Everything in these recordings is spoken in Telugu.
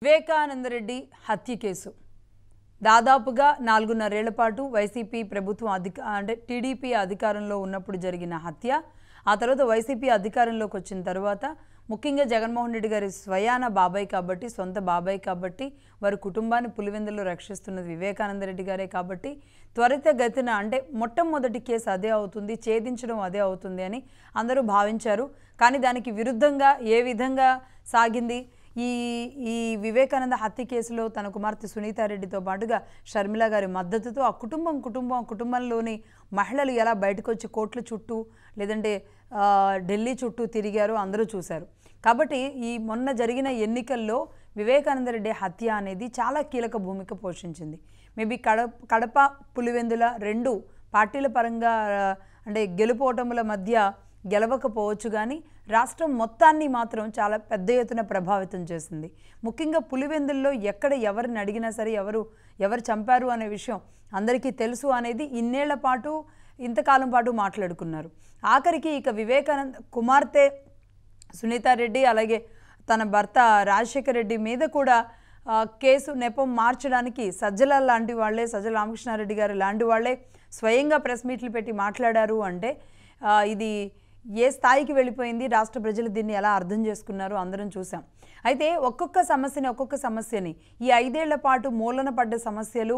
వివేకానందరెడ్డి హత్య కేసు దాదాపుగా 4.5 ఏళ్ల పాటు వైసీపీ ప్రభుత్వం అంటే టీడీపీ అధికారంలో ఉన్నప్పుడు జరిగిన హత్య. ఆ తర్వాత వైసీపీ అధికారంలోకి వచ్చిన తర్వాత ముఖ్యంగా జగన్మోహన్ రెడ్డి గారి స్వయాన బాబాయ్ కాబట్టి, సొంత బాబాయ్ కాబట్టి, వారి కుటుంబాన్ని పులివెందుల్లో రక్షిస్తున్నది వివేకానందరెడ్డి గారే కాబట్టి త్వరితగతిన అంటే మొట్టమొదటి కేసు అదే అవుతుంది, ఛేదించడం అదే అవుతుంది అని అందరూ భావించారు. కానీ దానికి విరుద్ధంగా ఏ విధంగా సాగింది ఈ వివేకానంద హత్య కేసులో తన కుమార్తె సునీతారెడ్డితో పాటుగా షర్మిల గారి మద్దతుతో ఆ కుటుంబంలోని మహిళలు ఎలా బయటకు వచ్చి కోట్ల చుట్టూ లేదంటే ఢిల్లీ చుట్టూ తిరిగారో అందరూ చూశారు. కాబట్టి ఈ మొన్న జరిగిన ఎన్నికల్లో వివేకానందరెడ్డి హత్య అనేది చాలా కీలక భూమిక పోషించింది. మేబీ కడప పులివెందుల రెండు పార్టీల పరంగా అంటే గెలుపోటముల మధ్య గెలవకపోవచ్చు కానీ రాష్ట్రం మొత్తాన్ని మాత్రం చాలా పెద్ద ఎత్తున ప్రభావితం చేసింది. ముఖ్యంగా పులివెందుల్లో ఎక్కడ ఎవరిని అడిగినా సరే ఎవరు చంపారు అనే విషయం అందరికీ తెలుసు అనేది ఇన్నేళ్ల పాటు ఇంతకాలం పాటు మాట్లాడుకున్నారు. ఆఖరికి ఇక వివేకానంద కుమార్తె సునీతారెడ్డి అలాగే తన భర్త రాజశేఖర రెడ్డి మీద కూడా కేసు నెపం మార్చడానికి సజ్జల లాంటి వాళ్ళే, సజ్జల రామకృష్ణారెడ్డి గారు లాంటి వాళ్ళే స్వయంగా ప్రెస్ మీట్లు పెట్టి మాట్లాడారు అంటే ఇది ఏ స్థాయికి వెళ్ళిపోయింది, రాష్ట్ర ప్రజలు దీన్ని ఎలా అర్థం చేసుకున్నారు అందరం చూసాం. అయితే ఒక్కొక్క సమస్యని ఈ 5 ఏళ్ల పాటు మూలన పడ్డ సమస్యలు,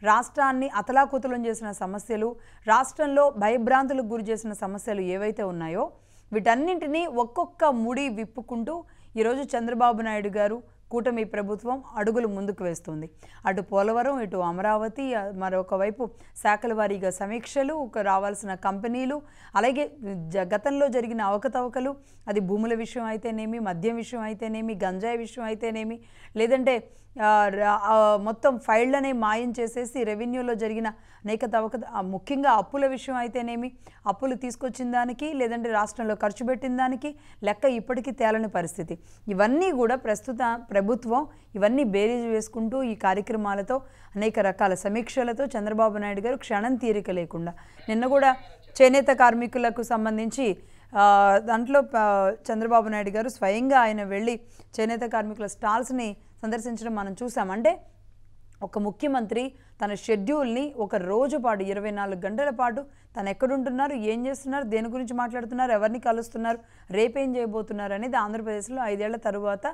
రాష్ట్రాన్ని అతలాకుతలం చేసిన సమస్యలు, రాష్ట్రంలో భయభ్రాంతులకు గురి చేసిన సమస్యలు ఏవైతే ఉన్నాయో వీటన్నింటినీ ఒక్కొక్క ముడి విప్పుకుంటూ ఈరోజు చంద్రబాబు నాయుడు గారు కూటమి ప్రభుత్వం అడుగులు ముందుకు వేస్తుంది. అటు పోలవరం, ఇటు అమరావతి, మరొక వైపు శాఖల వారీగా సమీక్షలు, రావాల్సిన కంపెనీలు, అలాగే గతంలో జరిగిన అవకతవకలు, అది భూముల విషయం అయితేనేమి, మద్యం విషయం అయితేనేమి, గంజాయి విషయం అయితేనేమి, లేదంటే మొత్తం ఫైళ్లనే మాయం చేసేసి రెవెన్యూలో జరిగిన అనేక ముఖ్యంగా అప్పుల విషయం అయితేనేమి, అప్పులు తీసుకొచ్చిన దానికి లేదంటే రాష్ట్రంలో ఖర్చు పెట్టిన దానికి లెక్క ఇప్పటికీ తేలని పరిస్థితి. ఇవన్నీ కూడా ప్రస్తుత ప్రభుత్వం ఇవన్నీ బేరీజు వేసుకుంటూ ఈ కార్యక్రమాలతో అనేక రకాల సమీక్షలతో చంద్రబాబు నాయుడు గారు క్షణం తీరిక లేకుండా నిన్న కూడా చేనేత కార్మికులకు సంబంధించి దాంట్లో చంద్రబాబు నాయుడు గారు స్వయంగా ఆయన వెళ్ళి చేనేత కార్మికుల స్టాల్స్ని సందర్శించడం మనం చూసాం. అంటే ఒక ముఖ్యమంత్రి తన షెడ్యూల్ని ఒక రోజు పాటు 24 గంటల పాటు తను ఎక్కడుంటున్నారు, ఏం చేస్తున్నారు, దేని గురించి మాట్లాడుతున్నారు, ఎవరిని కలుస్తున్నారు, రేపేం చేయబోతున్నారు అనేది ఆంధ్రప్రదేశ్లో 5 ఏళ్ల తరువాత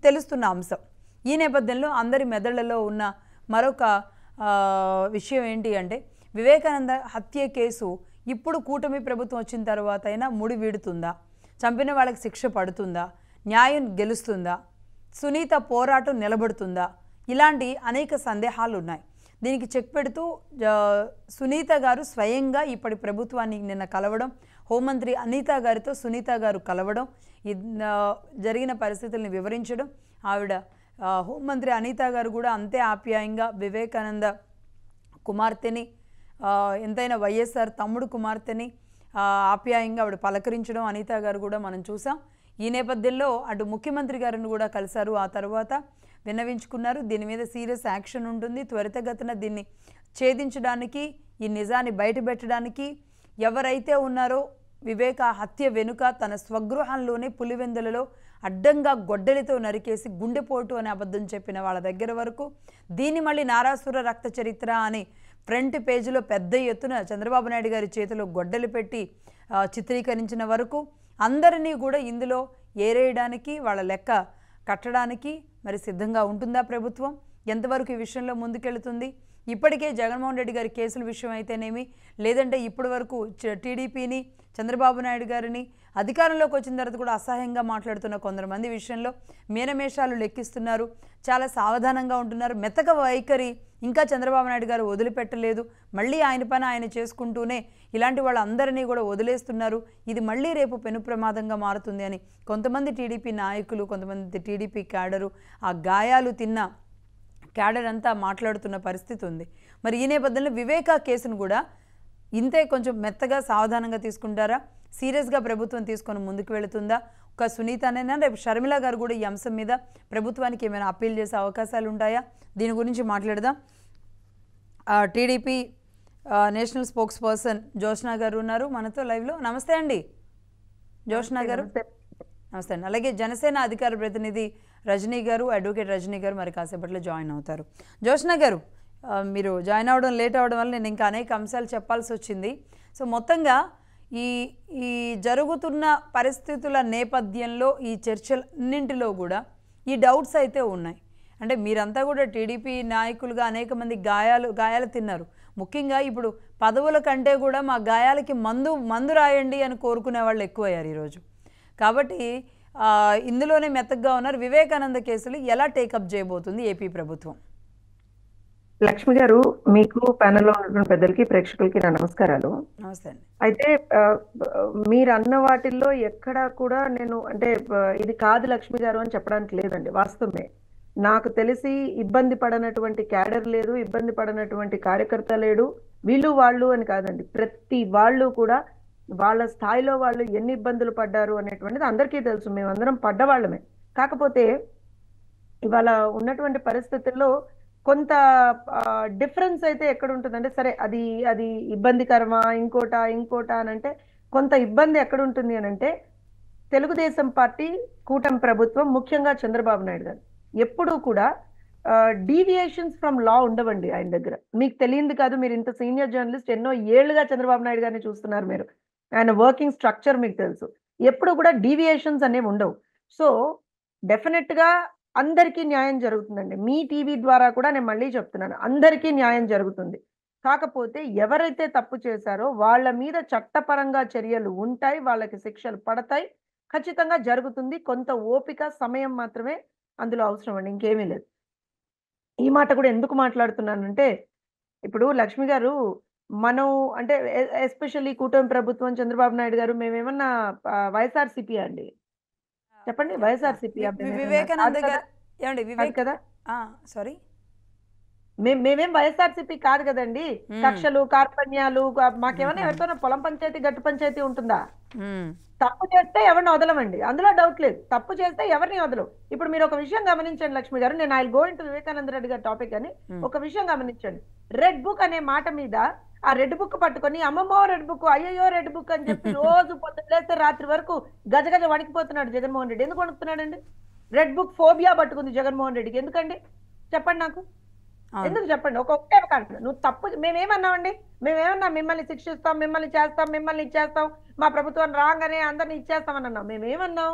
తెలుస్తున్న అంశం. ఈ నేపథ్యంలో అందరి మెదళ్లలో ఉన్న మరొక విషయం ఏంటి అంటే వివేకానంద హత్య కేసు ఇప్పుడు కూటమి ప్రభుత్వం వచ్చిన తర్వాత అయినా ముడి వీడుతుందా, చంపిన వాళ్ళకి శిక్ష పడుతుందా, న్యాయం గెలుస్తుందా, సునీత పోరాటం నిలబడుతుందా, ఇలాంటి అనేక సందేహాలు ఉన్నాయి. దీనికి చెక్ పెడుతూ సునీత గారు స్వయంగా ఇప్పటి ప్రభుత్వాన్ని నిన్న కలవడం, హోంమంత్రి అనిత గారితో సునీత గారు కలవడం, జరిగిన పరిస్థితుల్ని వివరించడం, ఆవిడ హోంమంత్రి అనిత గారు కూడా అంతే ఆప్యాయంగా వివేకానంద కుమార్తెని ఎంతైనా వైఎస్ఆర్ తమ్ముడు కుమార్తెని ఆప్యాయంగా ఆవిడ పలకరించడం అనిత గారు కూడా మనం చూసాం. ఈ నేపథ్యంలో అటు ముఖ్యమంత్రి గారిని కూడా కలిశారు, ఆ తర్వాత విన్నవించుకున్నారు. దీని మీద సీరియస్ యాక్షన్ ఉంటుంది, త్వరితగతిన దీన్ని ఛేదించడానికి, ఈ నిజాన్ని బయటపెట్టడానికి ఎవరైతే ఉన్నారో వివేక హత్య వెనుక తన స్వగృహంలోనే పులివెందులలో అడ్డంగా గొడ్డలితో నరికేసి గుండెపోటు అనే అబద్ధం చెప్పిన వాళ్ళ దగ్గర వరకు దీన్ని మళ్ళీ నారాసుర రక్త చరిత్ర అని ఫ్రంట్ పేజీలో పెద్ద ఎత్తున చంద్రబాబు నాయుడు గారి చేతిలో గొడ్డలి పెట్టి చిత్రీకరించిన వరకు అందరినీ కూడా ఇందులో ఏరేయడానికి, వాళ్ళ లెక్క కట్టడానికి మరి సిద్ధంగా ఉంటుందా ప్రభుత్వం? ఎంతవరకు ఈ విషయంలో ముందుకెళ్తుంది? ఇప్పటికే జగన్మోహన్ రెడ్డి గారి కేసుల విషయం అయితేనేమి, లేదంటే ఇప్పటి వరకు టీడీపీని, చంద్రబాబు నాయుడు గారిని అధికారంలోకి వచ్చిన తర్వాత కూడా అసహ్యంగా మాట్లాడుతున్న కొందరు విషయంలో మీనమేషాలు లెక్కిస్తున్నారు, చాలా సావధానంగా ఉంటున్నారు. మెతక వైఖరి ఇంకా చంద్రబాబు నాయుడు గారు వదిలిపెట్టలేదు, మళ్ళీ ఆయన పని ఆయన చేసుకుంటూనే ఇలాంటి వాళ్ళందరినీ కూడా వదిలేస్తున్నారు. ఇది మళ్ళీ రేపు పెను ప్రమాదంగా మారుతుంది అని కొంతమంది టీడీపీ నాయకులు, కొంతమంది టీడీపీ క్యాడరు, ఆ గాయాలు తిన్న క్యాడర్ అంతా మాట్లాడుతున్న పరిస్థితి ఉంది. మరి ఈ నేపథ్యంలో వివేకా కేసును కూడా ఇంతే కొంచెం మెత్తగా సావధానంగా తీసుకుంటారా, సీరియస్గా ప్రభుత్వం తీసుకొని ముందుకు వెళుతుందా? ఒక సునీతనైనా రేపు షర్మిల గారు కూడా ఈ అంశం మీద ప్రభుత్వానికి ఏమైనా అప్పీల్ చేసే అవకాశాలు ఉంటాయా? దీని గురించి మాట్లాడదాం. TDP national spokes person Joshna గారు ఉన్నారు మనతో లైవ్లో. నమస్తే అండి జోష్నా గారు. నమస్తే అండి. అలాగే జనసేన అధికార ప్రతినిధి రజనీ గారు, అడ్వకేట్ రజనీ గారు మరి కాసేపట్లో జాయిన్ అవుతారు. జ్యోత్స్న గారు, మీరు జాయిన్ అవ్వడం లేట్ అవ్వడం వల్ల నేను ఇంకా అనేక అంశాలు చెప్పాల్సి వచ్చింది. సో మొత్తంగా ఈ ఈ జరుగుతున్న పరిస్థితుల నేపథ్యంలో ఈ చర్చలన్నింటిలో కూడా ఈ డౌట్స్ అయితే ఉన్నాయి. అంటే మీరంతా కూడా టీడీపీ నాయకులుగా అనేక మంది గాయాలు తిన్నారు. ముఖ్యంగా ఇప్పుడు పదవుల కంటే కూడా మా గాయాలకి మందు రాయండి అని కోరుకునే వాళ్ళు ఎక్కువయ్యారు ఈరోజు. కాబట్టి ఇందులోనే మెత్తగా ఉన్నారు. వివేకానంద కేసులు ఎలా టేకప్ చేయబోతుంది ఏపీ ప్రభుత్వం? లక్ష్మి గారు, మీకు ప్యానెల్లో ఉన్నటువంటి పెద్దలకి, ప్రేక్షకులకి నా నమస్కారాలు. నమస్తే అండి. అయితే మీరు అన్న వాటిల్లో ఎక్కడా కూడా నేను అంటే ఇది కాదు లక్ష్మి గారు అని చెప్పడానికి లేదండి. వాస్తవమే. నాకు తెలిసి ఇబ్బంది పడనటువంటి క్యాడర్ లేదు, ఇబ్బంది పడనటువంటి కార్యకర్త లేడు. వీళ్ళు వాళ్ళు అని కాదండి, ప్రతి వాళ్ళు కూడా వాళ్ళ స్థాయిలో వాళ్ళు ఎన్ని ఇబ్బందులు పడ్డారు అనేటువంటిది అందరికీ తెలుసు. మేమందరం పడ్డవాళ్ళమే. కాకపోతే ఇవాళ ఉన్నటువంటి పరిస్థితుల్లో కొంత డిఫరెన్స్ అయితే ఎక్కడ ఉంటుందంటే, సరే అది అది ఇబ్బందికరమా ఇంకోటా అని అంటే, కొంత ఇబ్బంది ఎక్కడ ఉంటుంది అని అంటే, తెలుగుదేశం పార్టీ కూటమి ప్రభుత్వం, ముఖ్యంగా చంద్రబాబు నాయుడు గారు ఎప్పుడూ కూడా డీవియేషన్స్ ఫ్రమ్ లా ఉండవండి ఆయన దగ్గర. మీకు తెలియంది కాదు, మీరు ఇంత సీనియర్ జర్నలిస్ట్, ఎన్నో ఏళ్లుగా చంద్రబాబు నాయుడు గారిని చూస్తున్నారు మీరు. ఆయన వర్కింగ్ స్ట్రక్చర్ మీకు తెలుసు. ఎప్పుడు కూడా డీవియేషన్స్ అనేవి ఉండవు. సో డెఫినెట్ గా అందరికీ న్యాయం జరుగుతుందండి. మీ టీవీ ద్వారా కూడా నేను మళ్ళీ చెప్తున్నాను, అందరికీ న్యాయం జరుగుతుంది. కాకపోతే ఎవరైతే తప్పు చేశారో వాళ్ళ మీద చట్టపరంగా చర్యలు ఉంటాయి, వాళ్ళకి శిక్షలు పడతాయి, ఖచ్చితంగా జరుగుతుంది. కొంత ఓపిక, సమయం మాత్రమే అందులో అవసరం అండి, ఇంకేమీ లేదు. ఈ మాట కూడా ఎందుకు మాట్లాడుతున్నానంటే, ఇప్పుడు లక్ష్మి గారు, మనం అంటే ఎస్పెషల్లీ కూటమి ప్రభుత్వం, చంద్రబాబు నాయుడు గారు, మేమేమన్నా వైఎస్ఆర్సీపీ అండి? చెప్పండి, వైఎస్ఆర్సీపీ వివేకానంద గారు ఏమండి? వివేక్ కదా, సారీ, మేమేం వైఎస్ఆర్సీపీ కాదు కదండి. కక్షలు, కార్పణ్యాలు మాకేమన్నా ఎవరితోనో పొలం పంచాయతీ, గట్టు పంచాయతీ ఉంటుందా? తప్పు చేస్తే ఎవరిని వదలమండి, అందులో డౌట్ లేదు. తప్పు చేస్తే ఎవరిని వదలవు. ఇప్పుడు మీరు ఒక విషయం గమనించండి లక్ష్మి గారు, నేను I go into Vivekananda Reddy గారి టాపిక్ అని. ఒక విషయం గమనించండి, రెడ్ బుక్ అనే మాట మీద ఆ రెడ్ బుక్ పట్టుకొని అమ్మమ్మో రెడ్ బుక్, అయ్యో రెడ్ బుక్ అని చెప్పి రోజు పొద్దులేస్తే రాత్రి వరకు గజగజ వణికిపోతున్నాడు జగన్మోహన్ రెడ్డి. ఎందుకు వణుకుతున్నాడండి? రెడ్ బుక్ ఫోబియా పట్టుకుంది జగన్మోహన్ రెడ్డికి. ఎందుకండి చెప్పండి నాకు, ఎందుకు చెప్పండి? ఒక్కొక్కటే కాదు. నువ్వు తప్పు, మేమేమన్నామండి? మేమేమన్నా మిమ్మల్ని శిక్షిస్తాం, మిమ్మల్ని చేస్తాం, మిమ్మల్ని ఇచ్చేస్తాం, మా ప్రభుత్వం రాగానే అందరిని ఇచ్చేస్తామని అన్నాం. మేమేమన్నాం?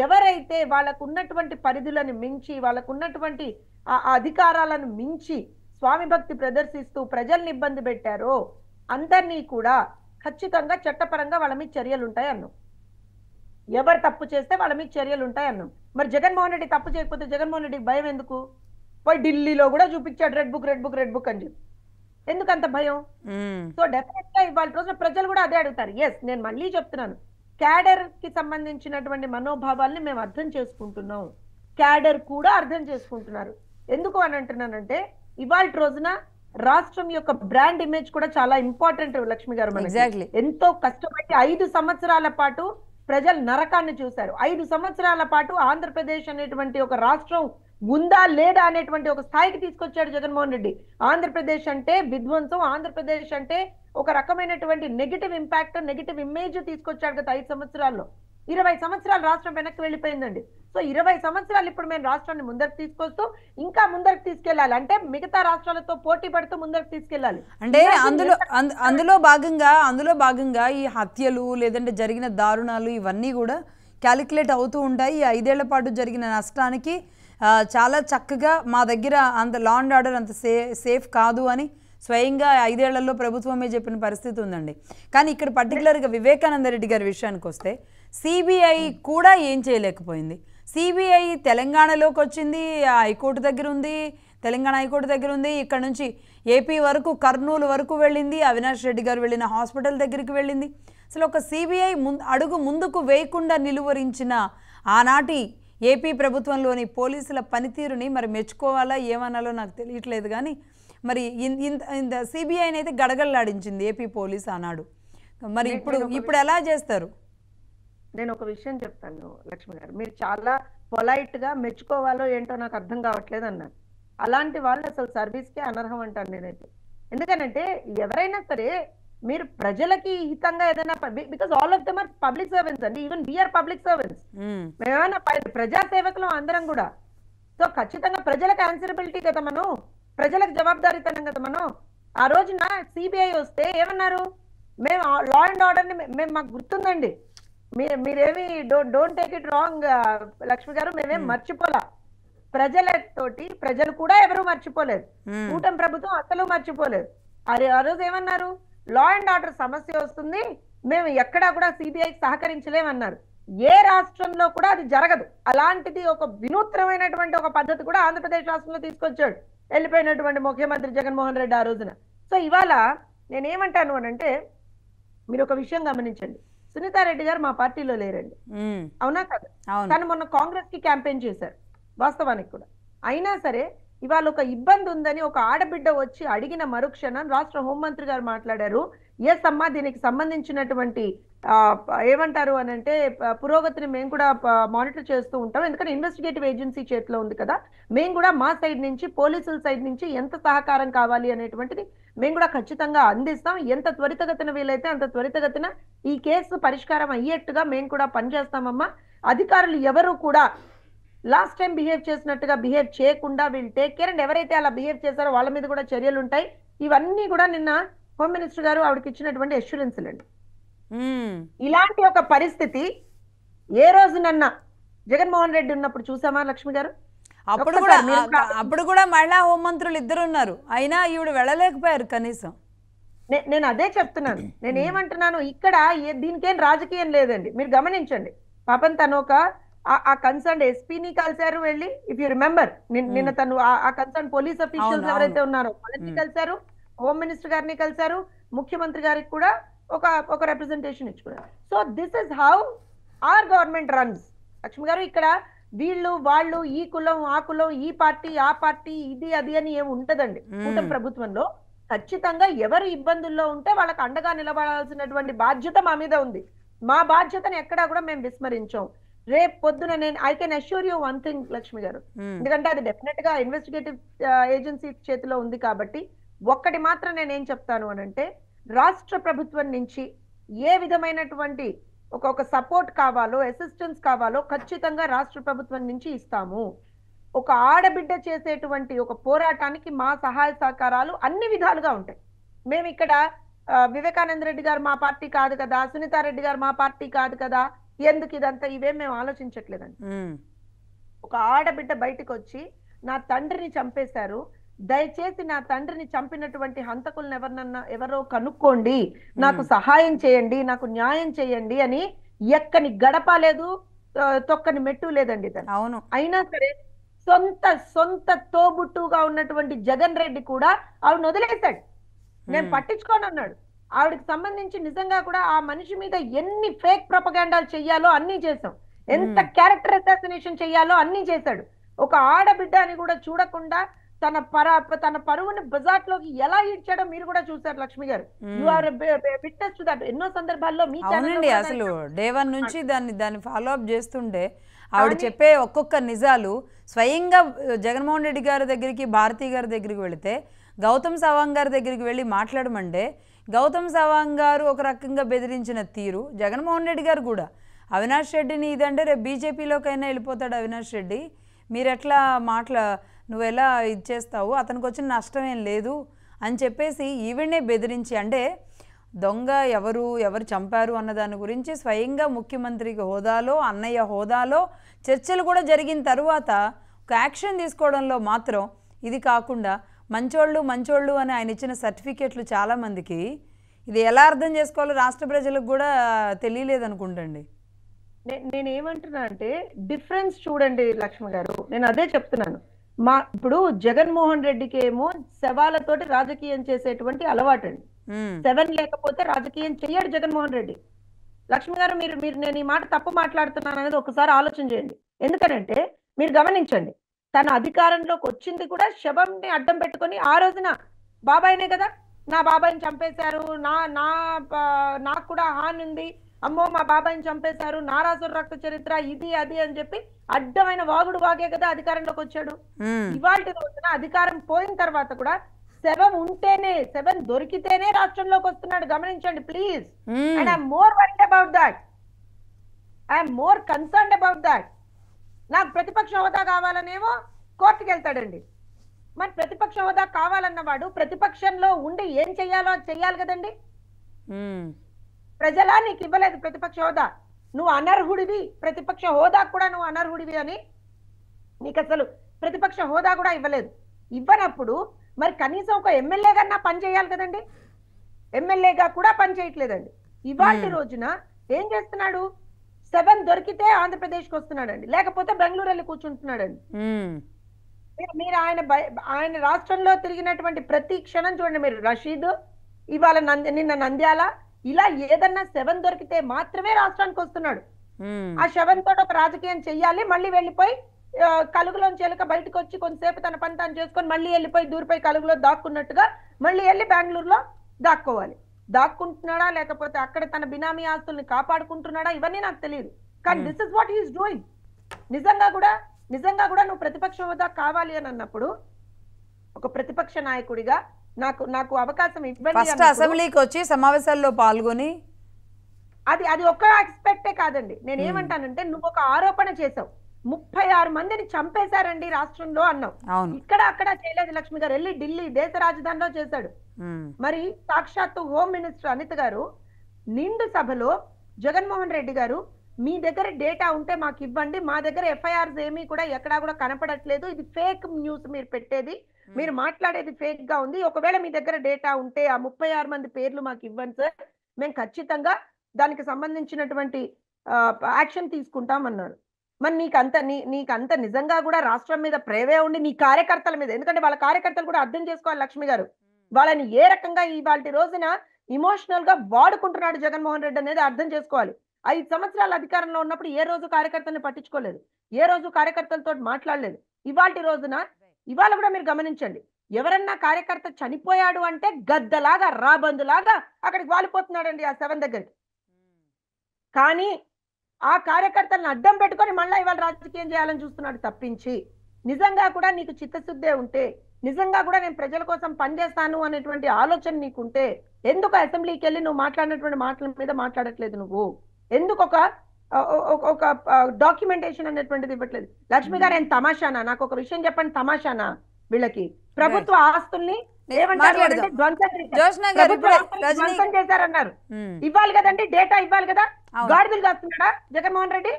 ఎవరైతే వాళ్ళకు ఉన్నటువంటి పరిధులను మించి, వాళ్ళకు ఉన్నటువంటి ఆ అధికారాలను మించి స్వామి భక్తి ప్రదర్శిస్తూ ప్రజల్ని ఇబ్బంది పెట్టారో అందరినీ కూడా ఖచ్చితంగా చట్టపరంగా వాళ్ళ మీద చర్యలు ఉంటాయి అన్నాం. ఎవరు తప్పు చేస్తే వాళ్ళ మీద చర్యలు ఉంటాయి అన్నాం. మరి జగన్మోహన్ రెడ్డి తప్పు చేయకపోతే జగన్మోహన్ రెడ్డికి భయం ఎందుకు? పోయి ఢిల్లీలో కూడా చూపించాడు red book red book red book అని చెప్పి. ఎందుకంత భయం? సో డెఫినెట్ గా ఇవాళ రోజున ప్రజలు కూడా అదే అడుగుతారు. ఎస్, నేను మళ్ళీ చెప్తున్నాను, క్యాడర్ కి సంబంధించినటువంటి మనోభావాల్ని మేము అర్థం చేసుకుంటున్నాం, క్యాడర్ కూడా అర్థం చేసుకుంటున్నారు. ఎందుకు అని అంటున్నానంటే, ఇవాళ రోజున రాష్ట్రం యొక్క బ్రాండ్ ఇమేజ్ కూడా చాలా ఇంపార్టెంట్ లక్ష్మి గారు. మనకి ఎంతో కష్టపడి 5 సంవత్సరాల పాటు ప్రజలు నరకాన్ని చూశారు. 5 సంవత్సరాల పాటు ఆంధ్రప్రదేశ్ అనేటువంటి ఒక రాష్ట్రం ఉందా లేదా అనేటువంటి ఒక స్థాయికి తీసుకొచ్చాడు జగన్మోహన్ రెడ్డి. ఆంధ్రప్రదేశ్ అంటే విధ్వంసం, ఆంధ్రప్రదేశ్ అంటే ఒక రకమైనటువంటి నెగిటివ్ ఇంపాక్ట్, నెగిటివ్ ఇమేజ్ తీసుకొచ్చాడు గత 5 సంవత్సరాల్లో. 20 సంవత్సరాలు రాష్ట్రం వెనక్కి వెళ్ళిపోయిందండి. సో 20 సంవత్సరాలు ఇప్పుడు మేము రాష్ట్రాన్ని ముందరికి తీసుకొస్తూ ఇంకా ముందరికి తీసుకెళ్లాలి, అంటే మిగతా రాష్ట్రాలతో పోటీ పడుతూ ముందరికి తీసుకెళ్లాలి. అంటే అందులో భాగంగా ఈ హత్యలు లేదంటే జరిగిన దారుణాలు ఇవన్నీ కూడా క్యాలిక్యులేట్ అవుతూ ఉంటాయి. ఈ 5 ఏళ్ల పాటు జరిగిన నష్టానికి చాలా చక్కగా మా దగ్గర అంత లా అండ్ ఆర్డర్ అంత సేఫ్ కాదు అని స్వయంగా 5 ఏళ్లలో ప్రభుత్వమే చెప్పిన పరిస్థితి ఉందండి. కానీ ఇక్కడ పర్టికులర్గా వివేకానంద రెడ్డి గారి విషయానికి వస్తే సిబిఐ కూడా ఏం చేయలేకపోయింది. సిబిఐ తెలంగాణలోకి వచ్చింది, హైకోర్టు దగ్గర ఉంది, తెలంగాణ హైకోర్టు దగ్గర ఉంది, ఇక్కడ నుంచి ఏపీ వరకు కర్నూలు వరకు వెళ్ళింది, అవినాష్ రెడ్డి గారు వెళ్ళిన హాస్పిటల్ దగ్గరికి వెళ్ళింది. అసలు ఒక సిబిఐ అడుగు ముందుకు వేయకుండా నిలువరించిన ఆనాటి ఏపీ ప్రభుత్వంలోని పోలీసుల పనితీరుని మరి మెచ్చుకోవాలా ఏమనాలో నాకు తెలియట్లేదు. కానీ మరి ఇంత సిబిఐని అయితే గడగడలాడించింది ఏపీ పోలీస్ ఆనాడు. మరి ఇప్పుడు ఎలా చేస్తారు? నేను ఒక విషయం చెప్తాను లక్ష్మి గారు, మీరు చాలా పొలైట్ గా మెచ్చుకోవాలో ఏంటో నాకు అర్థం కావట్లేదు అన్నారు. అలాంటి వాళ్ళు అసలు సర్వీస్కే అనర్హం అంటాను నేనైతే. ఎందుకనంటే ఎవరైనా సరే మీరు ప్రజలకి హితంగా ఏదైనా because all of them are public servants అండి, ఈవెన్ వీఆర్ పబ్లిక్ సర్వెంట్స్. మేమేమన్నా ప్రజాసేవకులు అందరం కూడా. సో ఖచ్చితంగా ప్రజలకు ఆన్సరబిలిటీ కదా మనం, ప్రజలకు జవాబుదారీతనం కదా మనం. ఆ రోజున సిబిఐ వస్తే ఏమన్నారు, మేము లా అండ్ ఆర్డర్ ని మేము మాకు గుర్తుందండి, మీరేమి don't take it wrong Lakshmi గారు, మేమేం మర్చిపోలా. ప్రజలతోటి ప్రజలు కూడా ఎవరు మర్చిపోలేదు, కూటమి ప్రభుత్వం అసలు మర్చిపోలేదు. ఆ రోజు ఏమన్నారు, లా అండ్ ఆర్డర్ సమస్య వస్తుంది, మేము ఎక్కడా కూడా సిబిఐకి సహకరించలేమన్నారు. ఏ రాష్ట్రంలో కూడా అది జరగదు. అలాంటిది ఒక వినూత్నమైనటువంటి ఒక పద్ధతి కూడా ఆంధ్రప్రదేశ్ రాష్ట్రంలో తీసుకొచ్చాడు వెళ్ళిపోయినటువంటి ముఖ్యమంత్రి జగన్మోహన్ రెడ్డి ఆ రోజున. సో ఇవాళ నేనేమంటాను అని అంటే, మీరు ఒక విషయం గమనించండి, సునీతారెడ్డి గారు మా పార్టీలో లేరండి, అవునా కదా? తను మొన్న కాంగ్రెస్ కి క్యాంపెయిన్ చేశారు వాస్తవానికి కూడా. అయినా సరే ఇవాళ ఒక ఇబ్బంది ఉందని ఒక ఆడబిడ్డ వచ్చి అడిగిన మరుక్షణం రాష్ట్ర హోంమంత్రి గారు మాట్లాడారు, ఎస్ అమ్మా దీనికి సంబంధించినటువంటి ఏమంటారు అని అంటే పురోగతిని మేము కూడా మానిటర్ చేస్తూ ఉంటాం, ఎందుకంటే ఇన్వెస్టిగేటివ్ ఏజెన్సీ చేతిలో ఉంది కదా, మేము కూడా మా సైడ్ నుంచి పోలీసుల సైడ్ నుంచి ఎంత సహకారం కావాలి అనేటువంటిది మేము కూడా ఖచ్చితంగా అందిస్తాం, ఎంత త్వరితగతిన వీలైతే అంత త్వరితగతిన ఈ కేసు పరిష్కారం అయ్యేట్టుగా మేము కూడా పనిచేస్తామమ్మా. అధికారులు ఎవరు కూడా లాస్ట్ టైం బిహేవ్ చేసినట్టుగా బిహేవ్ చేయకుండా వీళ్ళు టేక్ కేర్, అండ్ ఎవరైతే అలా బిహేవ్ చేశారో వాళ్ళ మీద కూడా చర్యలు ఉంటాయి. ఇవన్నీ కూడా నిన్న హోమ్ మినిస్టర్ గారు ఆవిడకి ఇచ్చినటువంటి అష్యూరెన్స్లు అండి. ఇలాంటి ఒక పరిస్థితి ఏ రోజునన్నా జగన్మోహన్ రెడ్డి ఉన్నప్పుడు చూసామా లక్ష్మి గారు? అప్పుడు కూడా మహిళా హోంమంత్రులు ఇద్దరు ఉన్నారు, అయినా ఈవిడ వెళ్ళలేకపోయారు కనీసం. నేను అదే చెప్తున్నాను. నేను ఏమంటున్నాను, ఇక్కడ దీనికేం రాజకీయం లేదండి. మీరు గమనించండి, పాపం తను ఒక ఆ కన్సర్న్ ఎస్పీని కలిశారు వెళ్ళి, ఇఫ్ యూ రిమెంబర్ నిన్న తను ఆ కన్సర్న్ పోలీస్ అఫీషియల్స్ ఎవరైతే ఉన్నారో వాళ్ళని కలిశారు, హోమ్ మినిస్టర్ గారిని కలిశారు, ముఖ్యమంత్రి గారికి కూడా ఒక రిప్రజెంటేషన్ ఇచ్చుకున్నారు. So this is how our government runs Lakshmi గారు. ఇక్కడ వీళ్ళు వాళ్ళు ఈ కులం ఆ కులం ఈ పార్టీ ఆ పార్టీ ఇది అది అని ఏమి ఉంటదండి కూటమి ప్రభుత్వంలో. ఖచ్చితంగా ఎవరు ఇబ్బందుల్లో ఉంటే వాళ్ళకి అండగా నిలబడాల్సినటువంటి బాధ్యత మా మీద ఉంది. మా బాధ్యతను ఎక్కడా కూడా మేము విస్మరించాం. రేపు పొద్దున నేను I can assure you one thing Lakshmi garu, ఎందుకంటే అది డెఫినెట్ గా ఇన్వెస్టిగేటివ్ ఏజెన్సీ చేతిలో ఉంది కాబట్టి ఒక్కటి మాత్రం నేనేం చెప్తాను అని అంటే, రాష్ట్ర ప్రభుత్వం నుంచి ఏ విధమైనటువంటి ఒక సపోర్ట్ కావాలో అసిస్టెన్స్ కావాలో ఖచ్చితంగా రాష్ట్ర ప్రభుత్వం నుంచి ఇస్తాము. ఒక ఆడబిడ్డ చేసేటువంటి ఒక పోరాటానికి మా సహాయ సహకారాలు అన్ని విధాలుగా ఉంటాయి. మేము ఇక్కడ వివేకానంద రెడ్డి గారు మా పార్టీ కాదు కదా, సునీతారెడ్డి గారు మా పార్టీ కాదు కదా, ఎందుకు ఇదంతా ఇవేం మేము ఆలోచించట్లేదండి. ఒక ఆడబిడ్డ బయటకు వచ్చి నా తండ్రిని చంపేశారు, దయచేసి నా తండ్రిని చంపినటువంటి హంతకులను ఎవరో కనుక్కోండి, నాకు సహాయం చేయండి, నాకు న్యాయం చేయండి అని ఎక్కని గడప లేదు, తొక్కని మెట్టు లేదండి తను. అవును. అయినా సరే సొంత తోబుట్టుగా ఉన్నటువంటి జగన్ రెడ్డి కూడా ఆవిడని వదిలేశాడు, నేను పట్టించుకోను అన్నాడు. ఆవిడకి సంబంధించి నిజంగా కూడా ఆ మనిషి మీద ఎన్ని ఫేక్ ప్రొపగాండాలు చెయ్యాలో అన్ని చేశాం, ఎంత క్యారెక్టర్ అసాసినేషన్ చెయ్యాలో అన్ని చేశాడు. ఒక ఆడబిడ్డ అని కూడా చూడకుండా తన పరువుని బజాట్లోకి ఎలా ఇచ్చాడో మీరు కూడా చూసారు Lakshmi garu. You are witness to that. ఎన్నో సందర్భాల్లో మీ ఛానల్ అసలు డే 1 నుంచి దాన్ని ఫాలో అప్ చేస్తుంటే ఆవిడ చెప్పే ఒక్కొక్క నిజాలు స్వయంగా జగన్మోహన్ రెడ్డి గారి దగ్గరికి భారతి గారి దగ్గరికి వెళితే గౌతమ్ సవాంగ్ గారి దగ్గరికి వెళ్ళి మాట్లాడమంటే గౌతమ్ సవాంగ్ గారు ఒక రకంగా బెదిరించిన తీరు, జగన్మోహన్ రెడ్డి గారు కూడా అవినాష్ రెడ్డిని ఇదంటే రేపు బీజేపీలోకైనా వెళ్ళిపోతాడు అవినాష్ రెడ్డి, మీరు ఎట్లా నువ్వు ఎలా ఇచ్చేస్తావు, అతనికి వచ్చిన నష్టం ఏం లేదు అని చెప్పేసి ఈవిడనే బెదిరించి, అంటే దొంగ ఎవరు చంపారు అన్న దాని గురించి స్వయంగా ముఖ్యమంత్రి హోదాలో అన్నయ్య హోదాలో చర్చలు కూడా జరిగిన తర్వాత ఒక యాక్షన్ తీసుకోవడంలో మాత్రం ఇది కాకుండా మంచోళ్ళు అని ఆయన ఇచ్చిన సర్టిఫికేట్లు చాలామందికి ఇది ఎలా అర్థం చేసుకోవాలో రాష్ట్ర ప్రజలకు కూడా తెలియలేదు అనుకుంటండి. నేనేమంటున్నా అంటే డిఫరెన్స్ చూడండి లక్ష్మి గారు, నేను అదే చెప్తున్నాను. ఇప్పుడు జగన్మోహన్ రెడ్డికి ఏమో శవాలతోటి రాజకీయం చేసేటువంటి అలవాటు అండి. 7 లేకపోతే రాజకీయం చెయ్యడు జగన్మోహన్ రెడ్డి. లక్ష్మి గారు మీరు నేను ఈ మాట తప్పు మాట్లాడుతున్నాను అనేది ఒకసారి ఆలోచన చేయండి. ఎందుకనంటే మీరు గమనించండి, తన అధికారంలోకి వచ్చింది కూడా శవంని అడ్డం పెట్టుకొని, ఆ రోజున బాబాయినే కదా, నా బాబాయిని చంపేశారు, నాకు కూడా హాని ఉంది, అమ్మో మా బాబాయిని చంపేశారు, నారాసుర రక్త చరిత్ర ఇది అది అని చెప్పి అడ్డమైన వాగుడు వాగే కదా అధికారంలోకి వచ్చాడు. ఇవాళ రోజున అధికారం పోయిన తర్వాత కూడా శవం ఉంటేనే, శవం దొరికితేనే రాష్ట్రంలోకి వస్తున్నాడు, గమనించండి please. And I'm more worried about that, I'm more concerned about that. నాకు ప్రతిపక్ష హోదా కావాలనేమో కోర్టుకి వెళ్తాడండి. మరి ప్రతిపక్ష హోదా కావాలన్నవాడు ప్రతిపక్షంలో ఉండి ఏం చెయ్యాలో అది చెయ్యాలి కదండి. ప్రజలా నీకు ఇవ్వలేదు ప్రతిపక్ష హోదా, నువ్వు అనర్హుడివి, ప్రతిపక్ష హోదా కూడా నువ్వు అనర్హుడివి అని నీకు అసలు ప్రతిపక్ష హోదా కూడా ఇవ్వలేదు. ఇవ్వనప్పుడు మరి కనీసం ఒక ఎమ్మెల్యేగా పని చేయాలి కదండి. ఎమ్మెల్యేగా కూడా పని చేయట్లేదండి. ఇవాళ రోజున ఏం చేస్తున్నాడు, 7 దొరికితే ఆంధ్రప్రదేశ్కి వస్తున్నాడండి, లేకపోతే బెంగళూరు వెళ్ళి కూర్చుంటున్నాడండి. మీరు ఆయన రాష్ట్రంలో తిరిగినటువంటి ప్రతి క్షణం చూడండి మీరు. రషీద్ ఇవాళ నిన్న నంద్యాల, ఇలా ఏదన్నా 7 దొరికితే మాత్రమే రాష్ట్రానికి వస్తున్నాడు. ఆ 7 తోటి ఒక రాజకీయం చెయ్యాలి, మళ్ళీ వెళ్ళిపోయి కలుగులోంచి ఎలుక బయటకు వచ్చి కొంతసేపు తన పని తాను చేసుకొని మళ్ళీ వెళ్ళిపోయి దూరిపోయి కలుగులో దాక్కున్నట్టుగా మళ్ళీ వెళ్ళి బెంగళూరులో దాక్కోవాలి. దాక్కుంటున్నాడా లేకపోతే అక్కడ తన బినామీ ఆస్తుల్ని కాపాడుకుంటున్నాడా ఇవన్నీ నాకు తెలియదు. కానీ this is what he's doing. నిజంగా కూడా నువ్వు ప్రతిపక్ష హోదా కావాలి అని అన్నప్పుడు ఒక ప్రతిపక్ష నాయకుడిగా నాకు అవకాశం ఇవ్వండి. అసెంబ్లీకి వచ్చి సమావేశాల్లో పాల్గొని అది ఒక్క ఎక్స్పెక్టే కాదండి. నేను ఏమంటానంటే, నువ్వు ఒక ఆరోపణ చేసావు, 36 మందిని చంపేశారండి రాష్ట్రంలో అన్నావు. ఇక్కడ అక్కడ చేయలేదు లక్ష్మి గారు, వెళ్ళి ఢిల్లీ దేశ రాజధానిలో చేశాడు. మరి సాక్షాత్తు హోమ్ మినిస్టర్ అనిత గారు నిండు సభలో జగన్మోహన్ రెడ్డి గారు, మీ దగ్గర డేటా ఉంటే మాకు ఇవ్వండి, మా దగ్గర ఎఫ్ఐఆర్స్ ఏమీ కూడా ఎక్కడా కూడా కనపడట్లేదు, ఇది ఫేక్ న్యూస్ మీరు పెట్టేది, మీరు మాట్లాడేది ఫేక్ గా ఉంది, ఒకవేళ మీ దగ్గర డేటా ఉంటే ఆ 36 మంది పేర్లు మాకు ఇవ్వండి సార్, మేము ఖచ్చితంగా దానికి సంబంధించినటువంటి యాక్షన్ తీసుకుంటాం అన్నాడు. మరి నీకంత నిజంగా కూడా రాష్ట్రం మీద ప్రేమే ఉండి నీ కార్యకర్తల మీద, ఎందుకంటే వాళ్ళ కార్యకర్తలు కూడా అర్థం చేసుకోవాలి లక్ష్మి గారు, వాళ్ళని ఏ రకంగా ఇవాళ రోజున ఇమోషనల్ గా వాడుకుంటున్నాడు జగన్మోహన్ రెడ్డి అనేది అర్థం చేసుకోవాలి. 5 సంవత్సరాల అధికారంలో ఉన్నప్పుడు ఏ రోజు కార్యకర్తల్ని పట్టించుకోలేదు, ఏ రోజు కార్యకర్తలతో మాట్లాడలేదు. ఇవాళ కూడా మీరు గమనించండి, ఎవరన్నా కార్యకర్త చనిపోయాడు అంటే గద్దలాగా రాబందులాగా అక్కడికి వాలిపోతున్నాడండి ఆ 7 దగ్గరికి. కానీ ఆ కార్యకర్తలను అడ్డం పెట్టుకొని మళ్ళీ ఇవాళ రాజకీయం చేయాలని చూస్తున్నాడు తప్పించి, నిజంగా కూడా నీకు చిత్తశుద్ధే ఉంటే, నిజంగా కూడా నేను ప్రజల కోసం పనిచేస్తాను అనేటువంటి ఆలోచన నీకుంటే ఎందుకు అసెంబ్లీకి వెళ్ళి నువ్వు మాట్లాడినటువంటి మాటల మీద మాట్లాడట్లేదు? నువ్వు ఎందుకు ఒక డాక్యుమెంటేషన్ అనేటువంటిది ఇవ్వట్లేదు? లక్ష్మి గారు ఏం తమాషానా? నాకు ఒక విషయం చెప్పండి, తమాషానా? వీళ్ళకి ప్రభుత్వ ఆస్తుల్ని ధ్వంసం చేశారన్నారు, ఇవ్వాలి కదండి, డేటా ఇవ్వాలి కదా. గాడిదలు కాస్తున్నాడా జగన్మోహన్ రెడ్డి?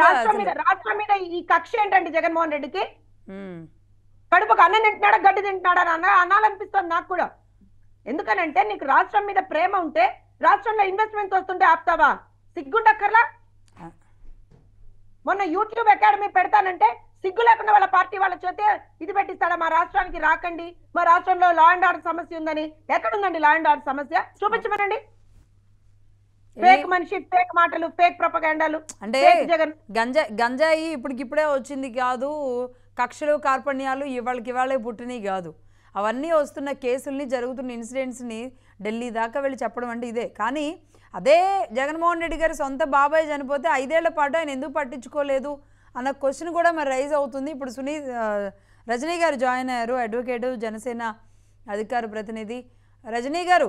రాష్ట్రం మీద ఈ కక్ష ఏంటండి జగన్మోహన్ రెడ్డికి? కడుపుకు అన్నం తింటున్నాడా గడ్డి తింటున్నాడా అని అనాలనిపిస్తుంది నాకు కూడా. ఎందుకనంటే నీకు రాష్ట్రం మీద ప్రేమ ఉంటే రాష్ట్రంలో ఇన్వెస్ట్మెంట్ వస్తుంటే ఆపుతావా? సిగ్గుండక్కర్లా? మొన్న యూట్యూబ్ అకాడమీ పెడతానంటే సిగ్గు లేకుండా వాళ్ళ పార్టీ వాళ్ళ చేతే ఇది పెట్టిస్తాడా, మా రాష్ట్రానికి రాకండి, మా రాష్ట్రంలో లా అండ్ ఆర్డర్ సమస్య ఉందని. ఎక్కడుందండి లా అండ్ ఆర్డర్ సమస్య? చూపించమనండి. ఫేక్ మనిషి, ఫేక్ మాటలు, ఫేక్ ప్రొపగాండాలు. అంటే గంజాయి ఇప్పటికిప్పుడే వచ్చింది కాదు, కక్షలు కార్పణ్యాలు ఇవాళే పుట్టినవి కాదు, అవన్నీ వస్తున్న కేసుల్ని, జరుగుతున్న ఇన్సిడెంట్స్ని ఢిల్లీ దాకా వెళ్ళి చెప్పడం అంటే ఇదే. కానీ అదే జగన్మోహన్ రెడ్డి గారి సొంత బాబాయ్ చనిపోతే 5 ఏళ్ల పాటు ఆయన ఎందుకు పట్టించుకోలేదు అన్న క్వశ్చన్ కూడా మరి రైజ్ అవుతుంది. ఇప్పుడు రజనీ గారు జాయిన్ అయ్యారు, అడ్వకేటు, జనసేన అధికార ప్రతినిధి. రజనీ గారు